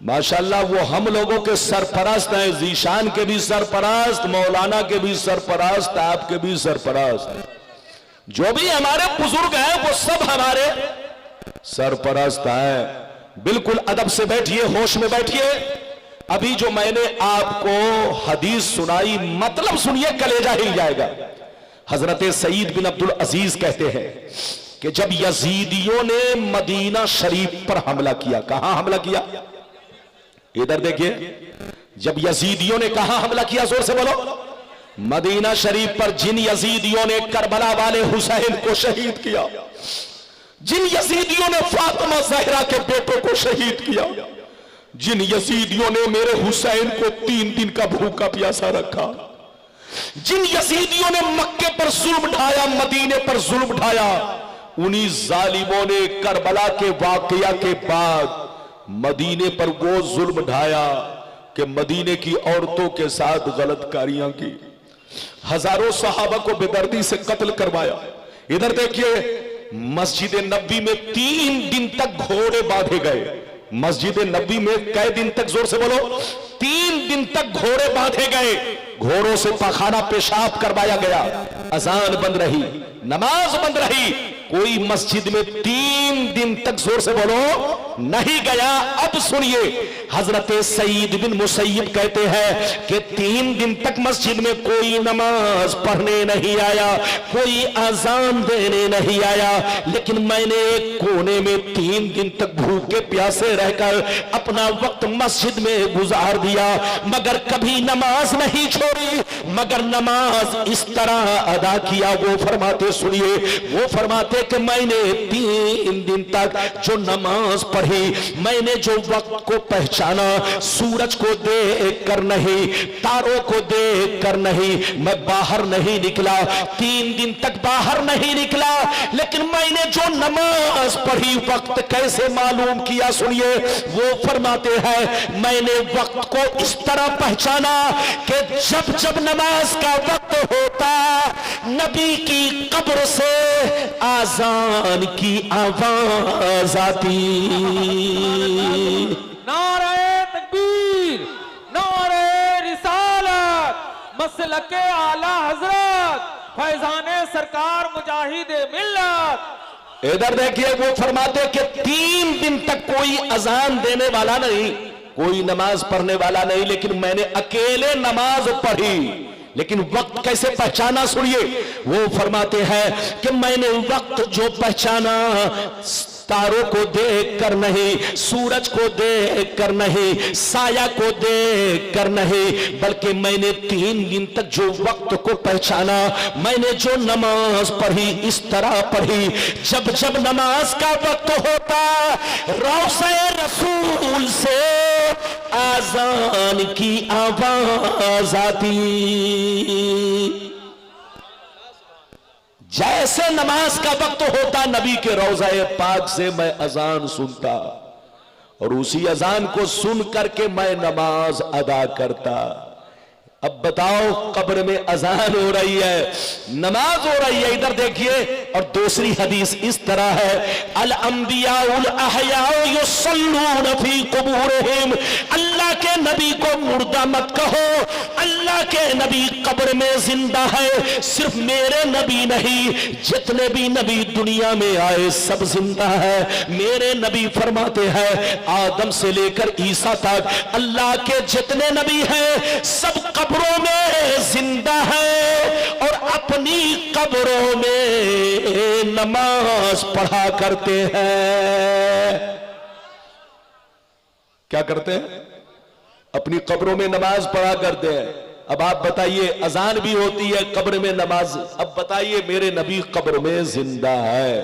माशाल्लाह। वो हम लोगों के सरपरस्त हैं, जीशान के भी सरपरस्त, मौलाना के भी सरपरस्त, आपके भी सरपरस्त, जो भी हमारे बुजुर्ग हैं वो सब हमारे सरपरस्त हैं। बिल्कुल अदब से बैठिए, होश में बैठिए। अभी जो मैंने आपको हदीस सुनाई, मतलब सुनिए, कलेजा हिल जाएगा। हजरत सईद बिन अब्दुल अजीज कहते हैं कि जब यजीदियों ने मदीना शरीफ पर हमला किया, कहां हमला किया, इधर देखिए, जब यजीदियों ने कहां हमला किया, जोर से बोलो, मदीना शरीफ पर। जिन यजीदियों ने करबला वाले हुसैन को शहीद किया, जिन यजीदियों ने फातिमा ज़हरा के बेटों को शहीद किया, जिन यजीदियों ने मेरे हुसैन को 3 दिन का भूखा प्यासा रखा, जिन यजीदियों ने मक्के पर जुल्म ढाया, मदीने पर जुल्म ढाया, उन्हीं जालिमों ने करबला के वाकया के बाद मदीने पर वो जुल्म ढाया कि मदीने की औरतों के साथ गलतकारियां की, हजारों सहाबा को बेदर्दी से कत्ल करवाया। इधर देखिए, मस्जिद नबी में 3 दिन तक घोड़े बांधे गए। मस्जिद नबी में कै दिन तक, जोर से बोलो, 3 दिन तक घोड़े बांधे गए। घोड़ों से पखाना पेशाब करवाया गया, अजान बंद रही, नमाज बंद रही, कोई मस्जिद में 3 दिन तक, जोर से बोलो, नहीं गया। अब सुनिए, हजरत सईद बिन मुसय्यब कहते हैं कि 3 दिन तक मस्जिद में कोई नमाज पढ़ने नहीं आया, कोई अजान देने नहीं आया, लेकिन मैंने एक कोने में 3 दिन तक भूखे प्यासे रहकर अपना वक्त मस्जिद में गुजार दिया, मगर कभी नमाज नहीं छोड़ी, मगर नमाज इस तरह अदा किया। वो फरमाते, सुनिए, वो फरमाते कि मैंने 3 दिन तक जो नमाज पढ़ी, मैंने जो वक्त को पहचाना, सूरज को देख कर नहीं, तारों को देख कर नहीं, मैं बाहर नहीं निकला, 3 दिन तक बाहर नहीं निकला, लेकिन मैंने जो नमाज पढ़ी, वक्त कैसे मालूम किया, सुनिए, वो फरमाते हैं मैंने वक्त को इस तरह पहचाना कि जब जब नमाज का वक्त होता, नबी की कब्र से आजान की आवाज आती। नारे तकबीर, नारे रिसालत, मसलके आला हजरत फैजाने सरकार मुजाहिद मिल्लत। इधर देखिए, वो फरमाते कि 3 दिन तक कोई अजान देने वाला नहीं, कोई नमाज पढ़ने वाला नहीं, लेकिन मैंने अकेले नमाज पढ़ी। लेकिन वक्त कैसे पहचाना सुनिए, वो फरमाते हैं कि मैंने वक्त जो पहचाना, तारों को देख कर नहीं, सूरज को देख कर नहीं, साया को देख कर नहीं, बल्कि मैंने 3 दिन तक जो वक्त को पहचाना, मैंने जो नमाज पढ़ी इस तरह पढ़ी, जब जब नमाज का वक्त होता रौज़े रसूल से आजान की आवाज आती। जैसे नमाज का वक्त होता नबी के रोज़ा पाक से मैं अजान सुनता और उसी अजान को सुन करके मैं नमाज अदा करता। अब बताओ, कब्र में अजान हो रही है, नमाज हो रही है। इधर देखिए, और दूसरी हदीस इस तरह है, अल अंबियाउल अहयाउ युसल्लून फी कुबूरिहिम। अल्लाह के नबी को मुर्दा मत कहो, अल्लाह के नबी कब्र में जिंदा है। सिर्फ मेरे नबी नहीं, जितने भी नबी दुनिया में आए सब जिंदा है। मेरे नबी फरमाते हैं आदम से लेकर ईसा तक अल्लाह के जितने नबी हैं सब कब्रों में जिंदा है और अपनी कब्रों में नमाज पढ़ा करते हैं। क्या करते हैं? अपनी कब्रों में नमाज पढ़ा करते हैं। अब आप बताइए, अजान भी होती है, कब्र में नमाज। अब बताइए, मेरे नबी कब्र में जिंदा है।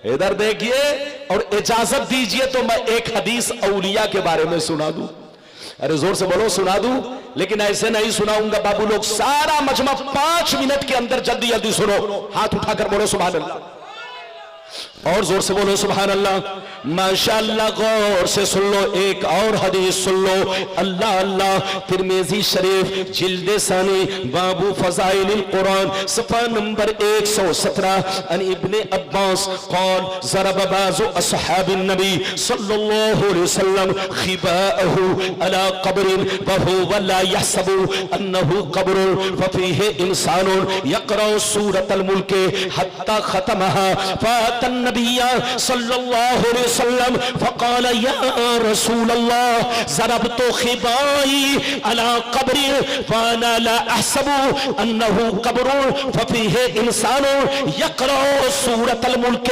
इधर देखिए, और इजाजत दीजिए तो मैं एक हदीस औलिया के बारे में सुना दूं। अरे जोर से बोलो, सुना दूं। लेकिन ऐसे नहीं सुनाऊंगा बाबू लोग, सारा मजमा 5 मिनट के अंदर जल्दी जल्दी सुनो। हाथ उठाकर बोलो सुभान अल्लाह, और जोर से बोलो सुभान अल्लाह। माशाअल्लाह, गौर से सुन लो, एक और हदीस सुन लो। अल्लाह अल्लाह, तिरमिज़ी शरीफ जिल्द सानी बाबू फज़ाइल कुरान सफ़ा नंबर 117 अन इब्ने अब्बास क़ाल ज़रब बाज़ु अस्हाबिन नबी सल्लल्लाहु अलैहि वसल्लम खिबाअहु अला क़ब्रिन व हुवा ला यहसबु अन्नहु क़ब्रुन फ़फ़ीहि इंसानुन यक़रअु सूरतल मुल्क हत्ता ख़तमहा फ़अतन नबिय्या सल्लल्लाहु अलैहि वसल्लम फ़क़ाल या रसूल अल्लाह ज़रबतु खिबाई अला क़ब्रि फ़अना ला अहसबु अन्नहु क़ब्रुन फ़फ़ीहि इंसानुन यक़रअु सूरतल मुल्क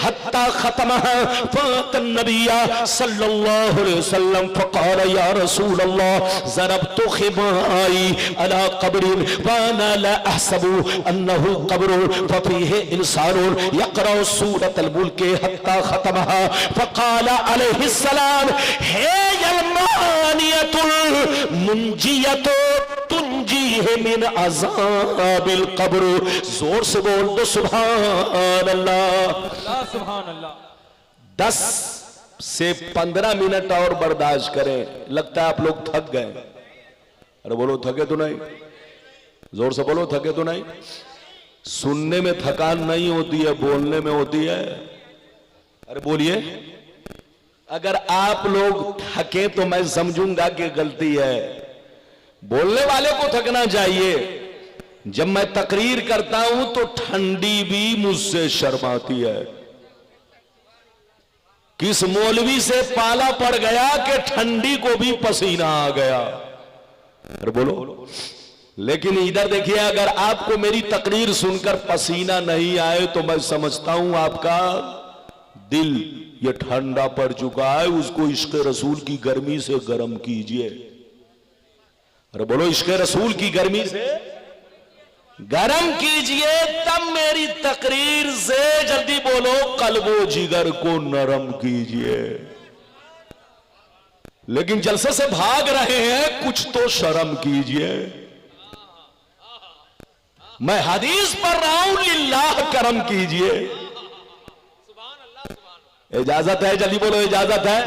हत्ता ख़तमहा फ़अतन नबिय्या सल्लल्लाहु अलैहि वसल्लम फ़क़ाल या रसूल अल्लाह ज़रबतु खिबाई अला क़ब्रि फ़अना ला अहसबु अन्नहु क़ब्रुन फ़फ़ीहि इंसानुन यक़रअु सूरतल मुल्क हत्ता ख़तमहा फ़क़ाल अलैहिस्सलाम हे यलमानियतुल मुंजियतु तुंजीहि मिन अज़ाबिल क़ब्र। जोर से बोल दो सुभान अल्लाह, सुभान अल्लाह। 10 से 15 मिनट और बर्दाश्त करें। लगता है आप लोग थक गए। अरे बोलो, थके तो नहीं? जोर से बोलो, थके तो नहीं? सुनने में थकान नहीं होती है, बोलने में होती है। अरे बोलिए। अगर आप लोग थके तो मैं समझूंगा कि गलती है, बोलने वाले को थकना चाहिए। जब मैं तकरीर करता हूं तो ठंडी भी मुझसे शर्माती है। किस मौलवी से पाला पड़ गया कि ठंडी को भी पसीना आ गया। अरे बोलो। लेकिन इधर देखिए, अगर आपको मेरी तकरीर सुनकर पसीना नहीं आए तो मैं समझता हूं आपका दिल ये ठंडा पड़ चुका है, उसको इश्क़ रसूल की गर्मी से गर्म कीजिए। अरे बोलो, इश्क़ रसूल की गर्मी से गर्म कीजिए, तब मेरी तकरीर से जल्दी बोलो कल्बो जिगर को नरम कीजिए। लेकिन जलसे से भाग रहे हैं, कुछ तो शर्म कीजिए। मैं हदीस पढ़ रहा हूं, लिल्लाह करम कीजिए। इजाजत है? जल्दी बोलो, इजाजत है?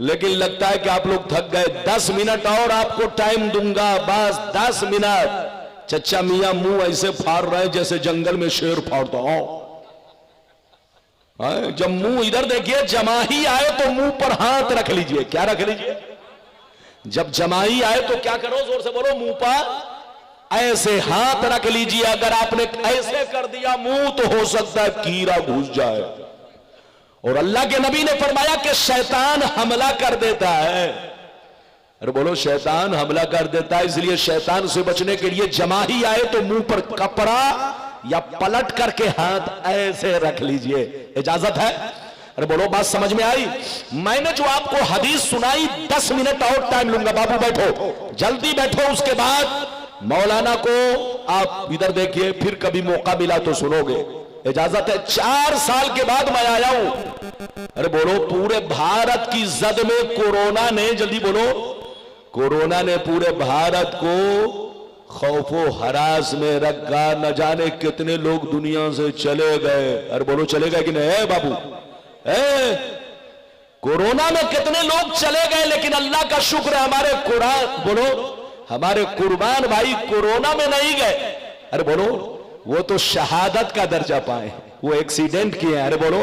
लेकिन लगता है कि आप लोग थक गए। 10 मिनट और आपको टाइम दूंगा, बस 10 मिनट। चच्चा मियां मुंह ऐसे फाड़ रहे हैं जैसे जंगल में शेर फाड़ता हो। जब मुंह इधर देखिए, जमाही आए तो मुंह पर हाथ रख लीजिए। क्या रख लीजिए? जब जमाही आए तो क्या करो? जोर से बोलो, मुंह पर ऐसे हाथ रख लीजिए, अगर आपने ऐसे कर दिया मुंह तो हो सकता है कीड़ा घुस जाए। और अल्लाह के नबी ने फरमाया कि शैतान हमला कर देता है। अरे बोलो, शैतान हमला कर देता है, इसलिए शैतान से बचने के लिए जमा ही आए तो मुंह पर कपड़ा या पलट करके हाथ ऐसे रख लीजिए, इजाजत है। अरे बोलो, बात समझ में आई? मैंने जो आपको हदीस सुनाई 10 मिनट और टाइम लूंगा, बाबू बैठो, जल्दी बैठो, उसके बाद मौलाना को आप इधर देखिए, फिर कभी मौका मिला तो सुनोगे, इजाजत है। 4 साल के बाद मैं आया हूं। अरे बोलो, पूरे भारत की जद में कोरोना ने, जल्दी बोलो, कोरोना ने पूरे भारत को खौफो हरास में रखा। न जाने कितने लोग दुनिया से चले गए। अरे बोलो, चले गए कि नहीं है बाबू? कोरोना में कितने लोग चले गए, लेकिन अल्लाह का शुक्र है हमारे कुरान, बोलो, हमारे कुर्बान भाई कोरोना में नहीं गए। अरे बोलो, वो तो शहादत का दर्जा पाए, वो एक्सीडेंट किए। अरे बोलो,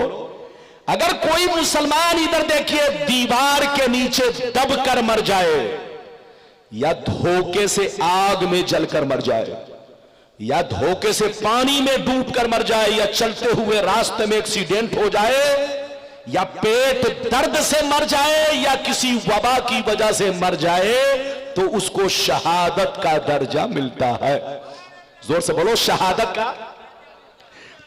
अगर कोई मुसलमान इधर देखिए दीवार के नीचे दब कर मर जाए, या धोखे से आग में जलकर मर जाए, या धोखे से पानी में डूबकर मर जाए, या चलते हुए रास्ते में एक्सीडेंट हो जाए, या पेट दर्द से मर जाए, या किसी वबा की वजह से मर जाए, तो उसको शहादत का दर्जा मिलता है। जोर से बोलो, शहादत का।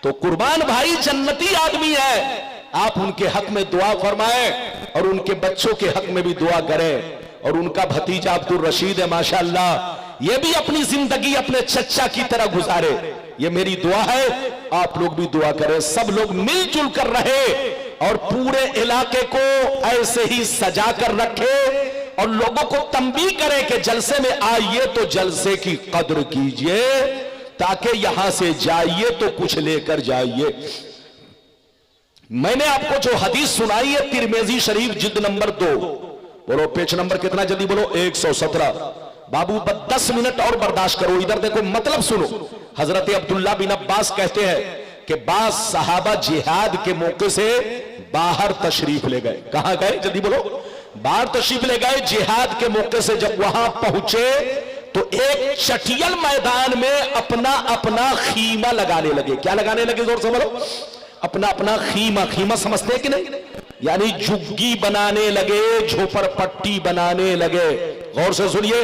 तो कुर्बान भाई जन्नती आदमी है, आप उनके हक में दुआ फरमाएं और उनके बच्चों के हक में भी दुआ करें। और उनका भतीजा अब्दुल रशीद है, माशाअल्लाह, ये भी अपनी जिंदगी अपने चचा की तरह गुजारे। ये मेरी दुआ है, आप लोग भी दुआ करें, सब लोग मिलजुल कर रहे और पूरे इलाके को ऐसे ही सजा कर रखे और लोगों को तंबीह करे कि जलसे में आइए तो जलसे की कद्र कीजिए, ताकि यहां से जाइए तो कुछ लेकर जाइए। मैंने आपको जो हदीस सुनाई है तिरमिजी शरीफ जिल्द नंबर 2, बोलो पेज नंबर कितना, जल्दी बोलो, 117। बाबू 10 मिनट और बर्दाश्त करो, इधर देखो, मतलब सुनो। हजरत अब्दुल्ला बिन अब्बास कहते हैं कि बाज सहाबा जिहाद के मौके से बाहर तशरीफ ले गए। कहां गए, जल्दी बोलो? बाहर तशरीफ ले गए जिहाद के मौके से। जब वहां पहुंचे तो एक चटियल मैदान में अपना अपना खीमा लगाने लगे। क्या लगाने लगे, जोर से बोलो? अपना अपना खीमा। खीमा समझते हैं कि नहीं? यानी झुग्गी बनाने लगे, झोपड़पट्टी बनाने लगे। गौर से सुनिए,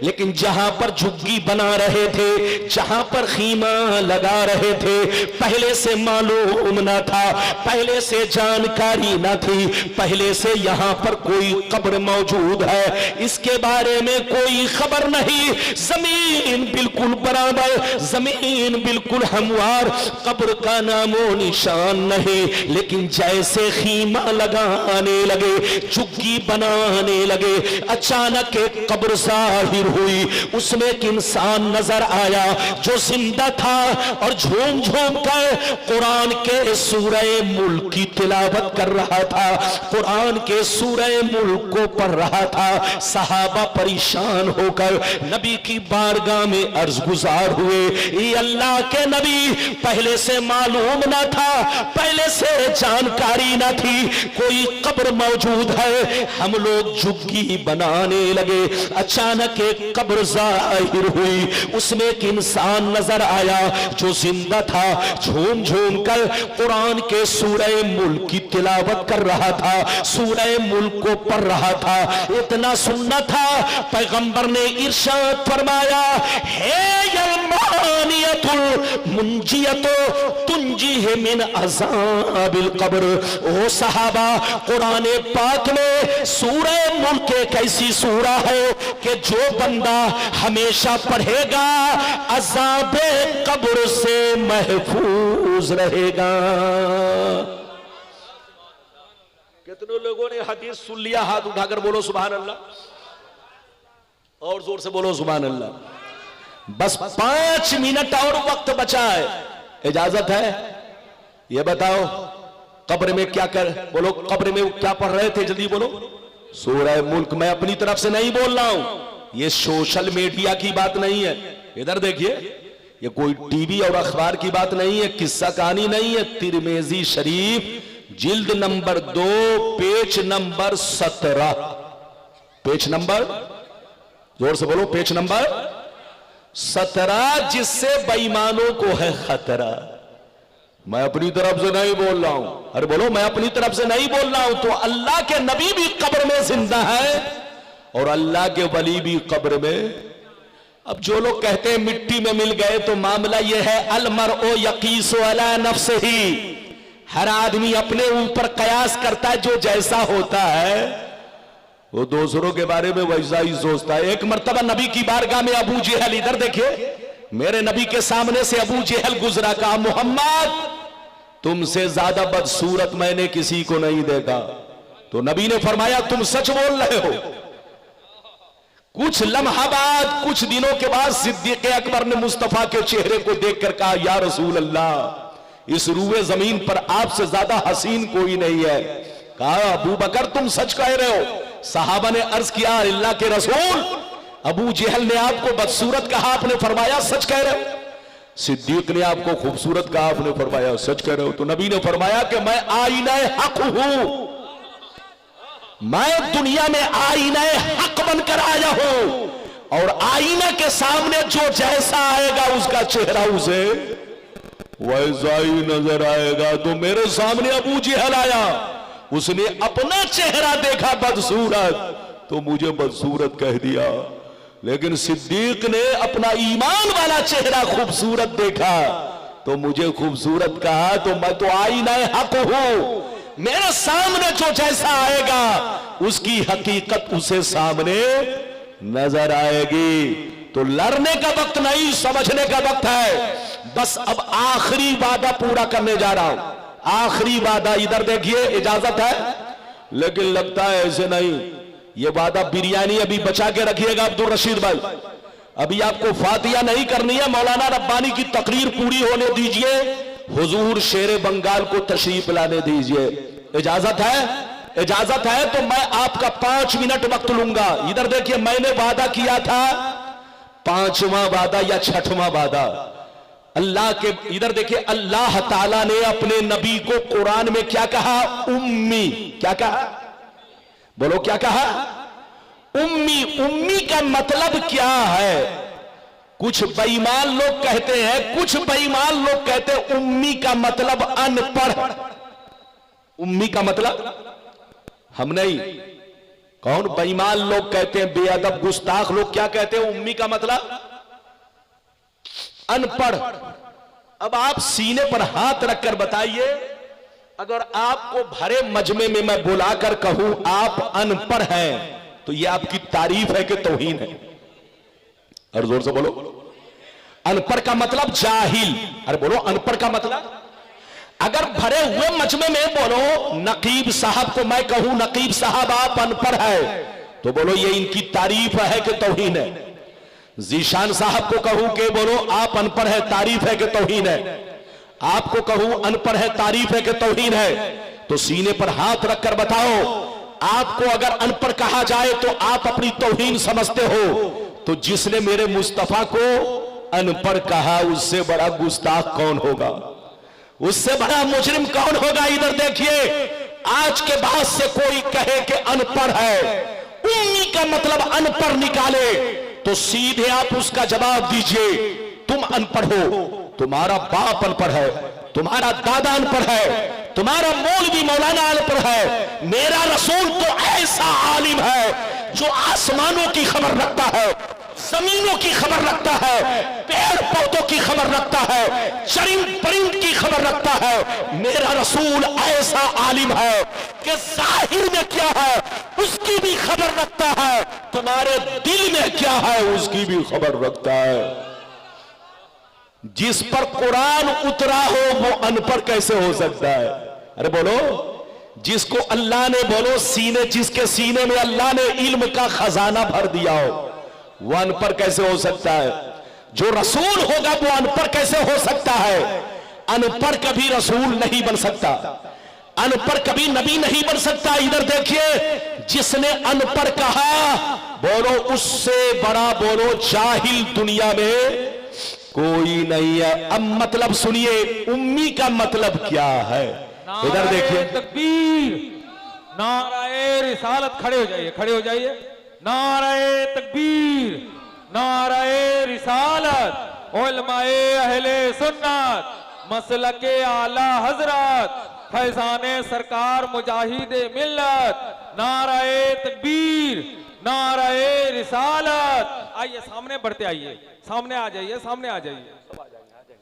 लेकिन जहां पर झुग्गी बना रहे थे, जहां पर खीमा लगा रहे थे, पहले से मालूम ना था, पहले से जानकारी ना थी, पहले से यहां पर कोई कब्र मौजूद है इसके बारे में कोई खबर नहीं। जमीन बिल्कुल बराबर, जमीन बिल्कुल हमवार, कब्र का नामो निशान नहीं। लेकिन जैसे खीमा लगाने लगे, झुग्गी बनाने लगे, अचानक एक कब्र जाहिर हुई। उसमें एक इंसान नजर आया जो जिंदा था और झूम झूम कर कुरान के सूरह मुल्क की तिलावत कर रहा था, कुरान के सूरह मुल्क को पढ़ रहा था। सहाबा परेशान होकर नबी की बारगाह में अर्ज गुजार हुए, ये अल्लाह के नबी, पहले से मालूम ना था, पहले से जानकारी ना थी कोई कब्र मौजूद है, हम लोग झुग्गी बनाने लगे। अचानक एक कब्र जाहिर हुई, उसमें एक इंसान नजर आया जो जिंदा था, झूम झूम कर कुरान के सूरह मुल्क की तिलावत कर रहा था, सूरह मुल्क को पढ़ रहा था। इतना सुनना था, पैगंबर ने इरशाद फरमाया, हे यलमानियतुल मुंजियतो तुंजीह मिन अज़ाबिल कब्र। ओ सहाबा, कुरान पाक में सूरह मुल्क एक ऐसी सूरा है कि जो बंदा हमेशा पढ़ेगा अज़ाबे कब्र से महफूज रहेगा। कितने लोगों ने हदीस सुन लिया? हाथ उठाकर बोलो सुभान अल्लाह, और जोर से बोलो सुभान अल्लाह। बस 5 मिनट और वक्त बचा है, इजाजत है? ये बताओ कब्र में क्या कर, बोलो कब्र में क्या पढ़ रहे थे, जल्दी बोलो। सूरह मुल्क। मैं अपनी तरफ से नहीं बोल रहा हूं, ये सोशल मीडिया की बात नहीं है। इधर देखिए, ये कोई टीवी और अखबार की बात नहीं है, किस्सा कहानी नहीं है। तिरमिजी शरीफ जिल्द number 2 page number 17, page number, जोर से बोलो, पेज नंबर 17 जिससे बेईमानों को है खतरा। मैं अपनी तरफ से नहीं बोल रहा हूं, अरे बोलो मैं अपनी तरफ से नहीं बोल रहा हूं। तो अल्लाह के नबी भी कब्र में जिंदा है और अल्लाह के वली भी कब्र में। अब जो लोग कहते हैं मिट्टी में मिल गए, तो मामला यह है अलमरओ यकीसु अला नफ्सिही, हर आदमी अपने ऊपर कयास करता है, जो जैसा होता है वो दूसरों के बारे में वैसा ही सोचता है। एक मर्तबा नबी की बारगाह में अबू जेहल, इधर देखिए मेरे नबी के सामने से अबू जेहल गुजरा, कहा मोहम्मद तुमसे ज्यादा बदसूरत मैंने किसी को नहीं देखा। तो नबी ने फरमाया तुम सच बोल रहे हो। कुछ लम्हा बाद, कुछ दिनों के बाद सिद्दीक अकबर ने मुस्तफा के चेहरे को देखकर कहा या रसूल अल्लाह, इस रूए जमीन पर आपसे ज्यादा हसीन कोई नहीं है। कहा अबू बकर तुम सच कह रहे हो। सहाबा ने अर्ज किया अल्लाह के रसूल, अबू जेहल ने आपको बदसूरत कहा, आपने फरमाया सच कह रहे हो। सिद्दीक ने आपको खूबसूरत कहा, आपने फरमाया सच कह रहे हो। तो नबी ने फरमाया कि मैं आईना हक हूं, मैं दुनिया में आईना हक बनकर आया हूं और आईना के सामने जो जैसा आएगा उसका चेहरा उसे वैसा ही नजर आएगा। तो मेरे सामने अबू जेहल आया, उसने अपना चेहरा देखा बदसूरत, तो मुझे बदसूरत कह दिया। लेकिन सिद्दीक ने अपना ईमान वाला चेहरा खूबसूरत देखा तो मुझे खूबसूरत कहा। तो मैं तो आईना हक हूं, मेरे सामने जो जैसा आएगा उसकी हकीकत उसे सामने नजर आएगी। तो लड़ने का वक्त नहीं, समझने का वक्त है। बस अब आखिरी वादा पूरा करने जा रहा हूं, आखिरी वादा। इधर देखिए इजाजत है, लेकिन लगता है ऐसे नहीं। ये वादा बिरयानी अभी बचा के रखिएगा अब्दुल रशीद भाई, अभी आपको फातिया नहीं करनी है। मौलाना रब्बानी की तकरीर पूरी होने दीजिए, हुजूर शेरे बंगाल को तशरीफ लाने दीजिए। इजाजत है? इजाजत है तो मैं आपका 5 मिनट वक्त लूंगा। इधर देखिए मैंने वादा किया था, 5वां वादा या 6वां वादा अल्लाह के। इधर देखिए अल्लाह ताला ने अपने नबी को कुरान में क्या कहा? उम्मी। क्या कहा? बोलो क्या कहा? उम्मी। उम्मी का मतलब क्या है? कुछ बेईमान लोग कहते हैं, कुछ बेईमान लोग कहते हैं उम्मी का मतलब अनपढ़। उम्मी का मतलब हम नहीं, कौन बेईमान लोग कहते हैं, बेअदब गुस्ताख लोग क्या कहते हैं? उम्मी का मतलब अनपढ़। अब आप सीने पर हाथ रखकर बताइए, अगर आपको भरे मजमे में मैं बुलाकर कहूं आप अनपढ़ हैं, तो यह आपकी तारीफ है कि तौहीन है? और जोर से बोलो। अनपढ़ का मतलब जाहिल। अरे बोलो अनपढ़ का मतलब। अगर भरे हुए मजमे में बोलो नकीब साहब को मैं कहूं नकीब साहब आप अनपढ़ है, तो बोलो ये इनकी तारीफ है कि तौहीन है? जीशान साहब को कहूं कि बोलो आप अनपढ़ है, तारीफ है कि तौहीन है? आपको कहूं अनपढ़ है, तारीफ है कि तौहीन है? तो सीने पर हाथ रखकर बताओ, आपको अगर अनपढ़ कहा जाए तो आप अपनी तौहीन समझते हो, तो जिसने मेरे मुस्तफा को अनपढ़ कहा उससे बड़ा गुस्ताख कौन होगा? उससे बड़ा मुजरिम कौन होगा? इधर देखिए, आज के बाद से कोई कहे कि अनपढ़ है, उम्मी का मतलब अनपढ़ निकाले, तो सीधे आप उसका जवाब दीजिए तुम अनपढ़ हो, तुम्हारा बाप अनपढ़ है, तुम्हारा दादा अनपढ़ है, तुम्हारा मौलवी मौलाना अनपढ़ है। मेरा रसूल तो ऐसा आलिम है जो आसमानों की खबर रखता है, जमीनों की खबर रखता है, पेड़ पौधों की खबर रखता है, चरिंद परिंद की खबर रखता है। मेरा रसूल ऐसा आलिम है कि जाहिर में क्या है उसकी भी खबर रखता है, तुम्हारे दिल में क्या है उसकी भी खबर रखता है। जिस पर कुरान उतरा हो वो अनपढ़ कैसे हो सकता है? अरे बोलो, जिसको अल्लाह ने बोलो सीने, जिसके सीने में अल्लाह ने इल्म का खजाना भर दिया हो, वो अनपढ़ कैसे हो सकता है? जो रसूल होगा वो अनपढ़ कैसे हो सकता है? अनपढ़ कभी रसूल नहीं बन सकता, अनपढ़ कभी नबी नहीं बन सकता। इधर देखिए, जिसने अनपढ़ कहा बोलो उससे बड़ा बोलो जाहिल दुनिया में कोई नहीं है। अब मतलब सुनिए, उम्मी का मतलब क्या है? इधर देखिए, तकबीर, नाराए रिसालत। खड़े हो जाइए, खड़े हो जाइए। नाराए तकबीर, नाराए रिसालत। उलमाए अहले सुन्नत, मसलके आला हजरत, फैजाने सरकार मुजाहिदे मिल्लत, नाराए तकबीर, नाराए रिसालत। आइए सामने बढ़ते आइए, सामने आ जाइए, सामने आ जाइए,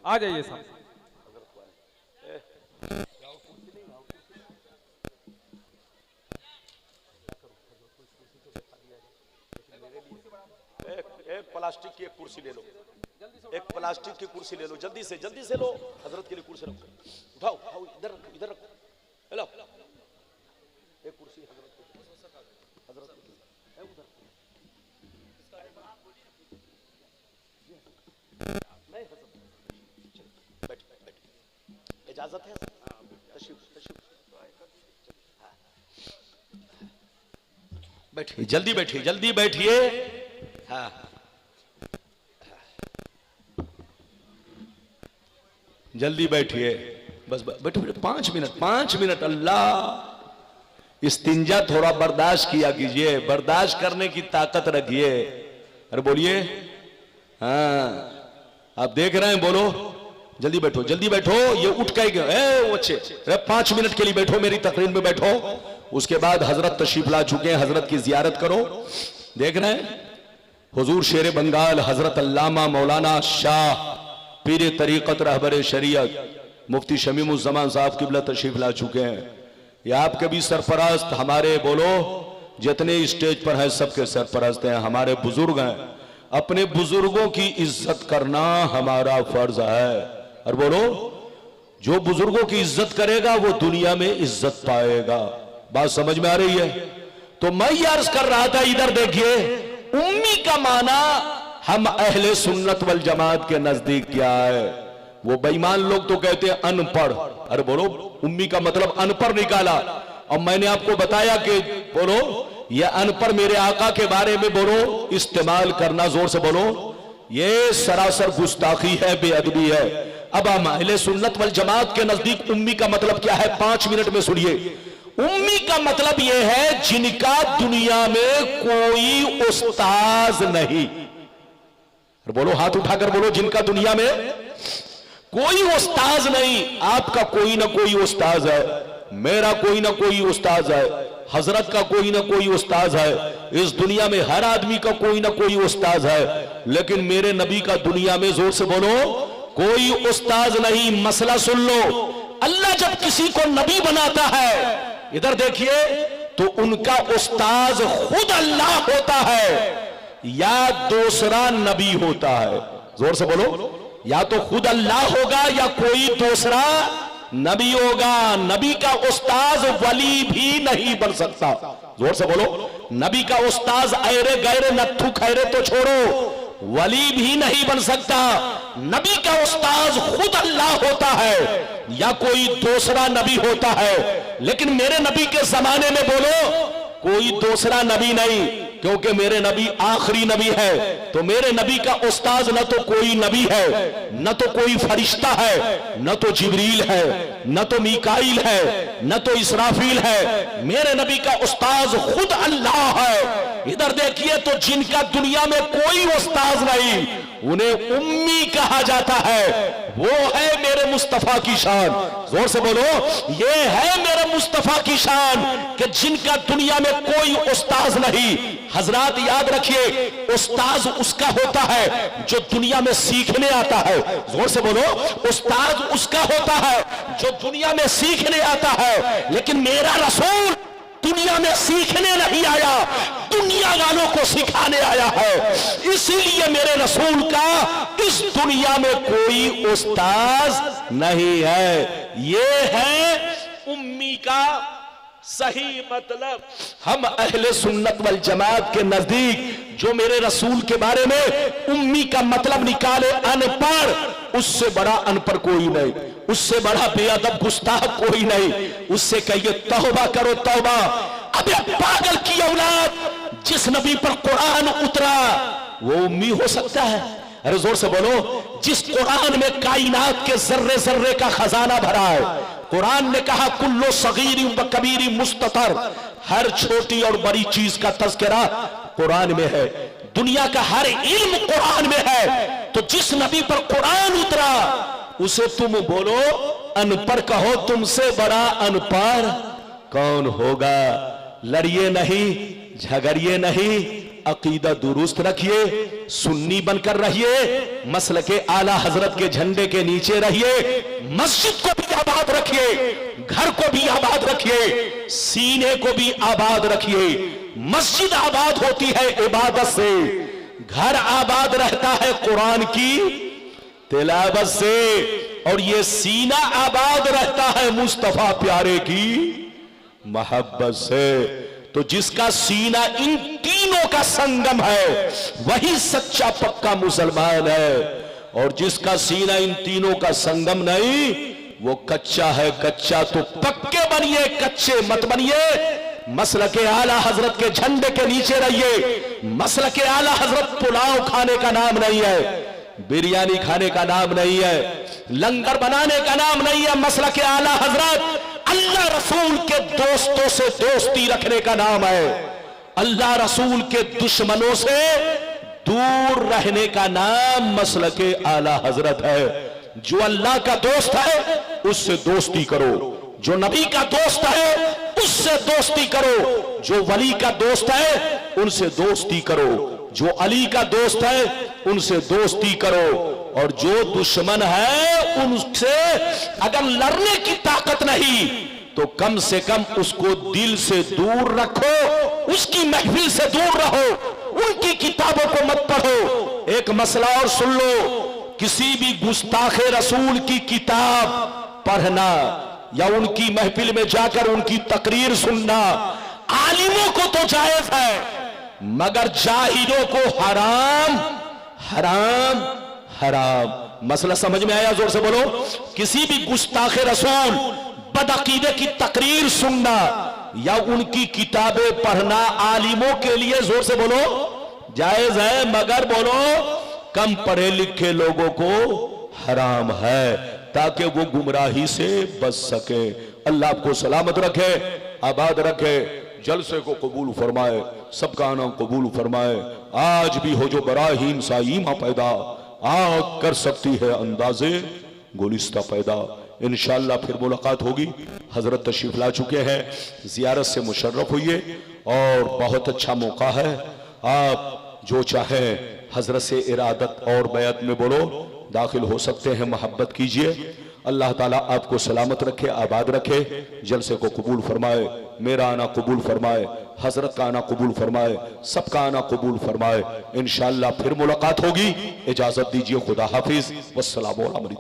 आ जाइए सामने। एक प्लास्टिक की एक कुर्सी ले लो, एक प्लास्टिक की कुर्सी ले लो, जल्दी से लो, हजरत के लिए कुर्सी रखो, उठाओ उठाओ, इधर रखो, हेलो एक कुर्सी हजरत उधर नहीं, हजरत बैठ, इजाजत है, तशरीफ बैठिए, जल्दी बैठिए। हाँ जल्दी बैठिए, बस बैठो 5 मिनट। अल्लाह इस्तिंजा थोड़ा बर्दाश्त किया कीजिए, बर्दाश्त करने की ताकत रखिए। अरे बोलिए, हाँ आप देख रहे हैं, बोलो जल्दी बैठो। ये उठ के गए बच्चे, 5 मिनट के लिए बैठो, मेरी तकरीर में बैठो। उसके बाद हजरत तशरीफ ला चुके हैं, हजरत की जियारत करो। देख रहे हैं हुजूर शेर बंगाल हजरत अल्लामा मौलाना शाह पीर तरीक़त रहबर शरीयत मुफ्ती शमीमुज़्ज़मान साहब किबला तशरीफ ला चुके हैं। ये आपके भी सरपरस्त, हमारे बोलो जितने स्टेज पर हैं सबके सरपरस्त हैं, हमारे बुजुर्ग हैं। अपने बुजुर्गों की इज्जत करना हमारा फर्ज है। और बोलो जो बुजुर्गों की इज्जत करेगा वो दुनिया में इज्जत पाएगा। बात समझ में आ रही है? तो मैं ये अर्ज कर रहा था, इधर देखिए, उम्मी का माना हम अहले सुन्नत वल जमात के नजदीक क्या है? वो बेईमान लोग तो कहते हैं अनपढ़। अरे बोलो उम्मी का मतलब अनपढ़ निकाला। और मैंने आपको बताया कि बोलो ये अनपढ़ मेरे आका के बारे में बोलो इस्तेमाल करना, जोर से बोलो, ये सरासर गुस्ताखी है, बेअदबी है। अब हम अहले सुन्नत वल जमात के नजदीक उम्मी का मतलब क्या है? 5 मिनट में सुनिए। उम्मी का मतलब यह है जिनका दुनिया में कोई उस्ताज नहीं। बोलो हाथ उठाकर बोलो, जिनका दुनिया में कोई उस्ताज नहीं। आपका कोई ना कोई उस्ताज है, मेरा कोई ना कोई उस्ताज है, हजरत का कोई ना कोई उस्ताज है। इस दुनिया में हर आदमी का कोई ना कोई उस्ताज है, लेकिन मेरे नबी का दुनिया में, जोर से बोलो, कोई उस्ताज नहीं। मसला सुन लो, अल्लाह जब किसी को नबी बनाता है, इधर देखिए, तो उनका उस्ताज खुद अल्लाह होता है या दूसरा नबी होता है? जोर से बोलो, या तो खुद अल्लाह होगा या कोई दूसरा नबी होगा। नबी का उस्ताज वली भी नहीं बन सकता। जोर से बोलो, नबी का उस्ताज ऐरे गैरे नत्थु खैरे तो छोड़ो, वली भी नहीं बन सकता। नबी का उस्ताज खुद अल्लाह होता है या कोई दूसरा नबी होता है। लेकिन मेरे नबी के जमाने में बोलो कोई दूसरा नबी नहीं, क्योंकि मेरे नबी आखिरी नबी है। तो मेरे नबी का उस्ताज न तो कोई नबी है, न तो कोई फरिश्ता है, न तो जिब्रील है, न तो मीकाईल है, न तो इसराफील है। मेरे नबी का उस्ताज खुद अल्लाह है। इधर देखिए, तो जिनका दुनिया में कोई उस्ताज नहीं, उन्हें उम्मी कहा जाता है। वो है मेरे मुस्तफा की शान। जोर से बोलो, ये है मेरे मुस्तफा की शान कि जिनका दुनिया में कोई उस्ताज नहीं। हजरात याद रखिए, उस्ताज उसका होता है जो दुनिया में सीखने आता है। जोर से बोलो, उस्ताज उसका होता है जो दुनिया में सीखने आता है। लेकिन मेरा रसूल दुनिया में सीखने नहीं आया, दुनिया वालों को सिखाने आया है। इसीलिए मेरे रसूल का इस दुनिया में कोई उस्ताज नहीं है। ये है उम्मी का सही मतलब। हम अहले सुन्नत वल जमात के नजदीक जो मेरे रसूल के बारे में उम्मी का मतलब निकाले अनपढ़, उससे बड़ा अनपढ़ कोई नहीं, उससे बड़ा बेअदब गुस्ताख कोई नहीं। उससे कहिए तौबा करो तौबा। अबे पागल की औलाद, जिस नबी पर कुरान उतरा वो उम्मी हो सकता है? अरे जोर से बोलो, जिस कुरान में कायनात के जर्रे जर्रे का खजाना भरा है। कुरान ने कहा कुल्लो सगीरी व कबीरी मुस्ततर, हर छोटी और बड़ी चीज का तज़किरा कुरान में है। दुनिया का हर इल्म कुरान में है। तो जिस नबी पर कुरान उतरा उसे तुम बोलो अनपढ़ कहो, तुमसे बड़ा अनपढ़ कौन होगा। लड़िए नहीं, झगड़िए नहीं, अकीदा दुरुस्त रखिए, सुन्नी बनकर रहिए, मसल के आला हजरत के झंडे के नीचे रहिए, मस्जिद को भी आबाद रखिए, घर को भी आबाद रखिए, सीने को भी आबाद रखिए। मस्जिद आबाद होती है इबादत से, घर आबाद रहता है कुरान की तिलावत से, और ये सीना आबाद रहता है मुस्तफा प्यारे की मोहब्बत से। तो जिसका सीना इन तीनों का संगम है वही सच्चा पक्का मुसलमान है, और जिसका सीना इन तीनों का संगम नहीं वो कच्चा है। कच्चा तो पक्के बनिए, कच्चे मत बनिए। मसल के आला हजरत के झंडे के नीचे रहिए। मसल के आला हजरत पुलाव खाने का नाम नहीं है, बिरयानी खाने का नाम नहीं है, लंगर बनाने का नाम नहीं है। मसल के आला हजरत अल्लाह रसूल के दोस्तों से दोस्ती रखने का नाम है, अल्लाह रसूल के दुश्मनों से दूर रहने का नाम मसल के आला हजरत है। जो अल्लाह का दोस्त है उससे दोस्ती करो, जो नबी का दोस्त है उससे दोस्ती करो, जो वली का दोस्त है उनसे दोस्ती करो, जो अली का दोस्त है उनसे दोस्ती करो, और जो दुश्मन है उनसे अगर लड़ने की ताकत नहीं तो कम से कम उसको दिल से दूर रखो, उसकी महफिल से दूर रहो, उनकी किताबों को मत पढ़ो। एक मसला और सुन लो, किसी भी गुस्ताखे रसूल की किताब पढ़ना या उनकी महफिल में जाकर उनकी तकरीर सुनना आलिमों को तो जायज है, मगर जाहिलों को हराम हराम हराम। मसला समझ में आया? जोर से बोलो। किसी भी गुस्ताखे रसूल बदअकीदे की तकरीर सुनना या उनकी किताबें पढ़ना आलिमों के लिए, जोर से बोलो, जायज है, मगर बोलो कम पढ़े लिखे लोगों को हराम है, ताकि वो गुमराही से बच सके। अल्लाह आपको सलामत रखे, आबाद रखे, जलसे को कबूल फरमाए, सबका आना कबूल फरमाए। आज भी हो जो बराहीम साईमा पैदा, आग कर सकती है अंदाजे गुलिस्ता पैदा। इंशाअल्लाह फिर मुलाकात होगी। हजरत तशरीफ ला चुके हैं, जियारत से मुशर्रफ हुई और बहुत अच्छा मौका है। आप जो चाहे हजरत से इरादत और बैत में बोलो, दाखिल हो सकते हैं, मोहब्बत कीजिए। अल्लाह ताला आपको सलामत रखे, आबाद रखे, जलसे को कबूल फरमाए, मेरा आना कबूल फरमाए, हजरत का आना कबूल फरमाए, सबका आना कबूल फरमाए। इंशाअल्लाह फिर मुलाकात होगी। इजाजत दीजिए, खुदा हाफिज, वस्सलामु अलैकुम।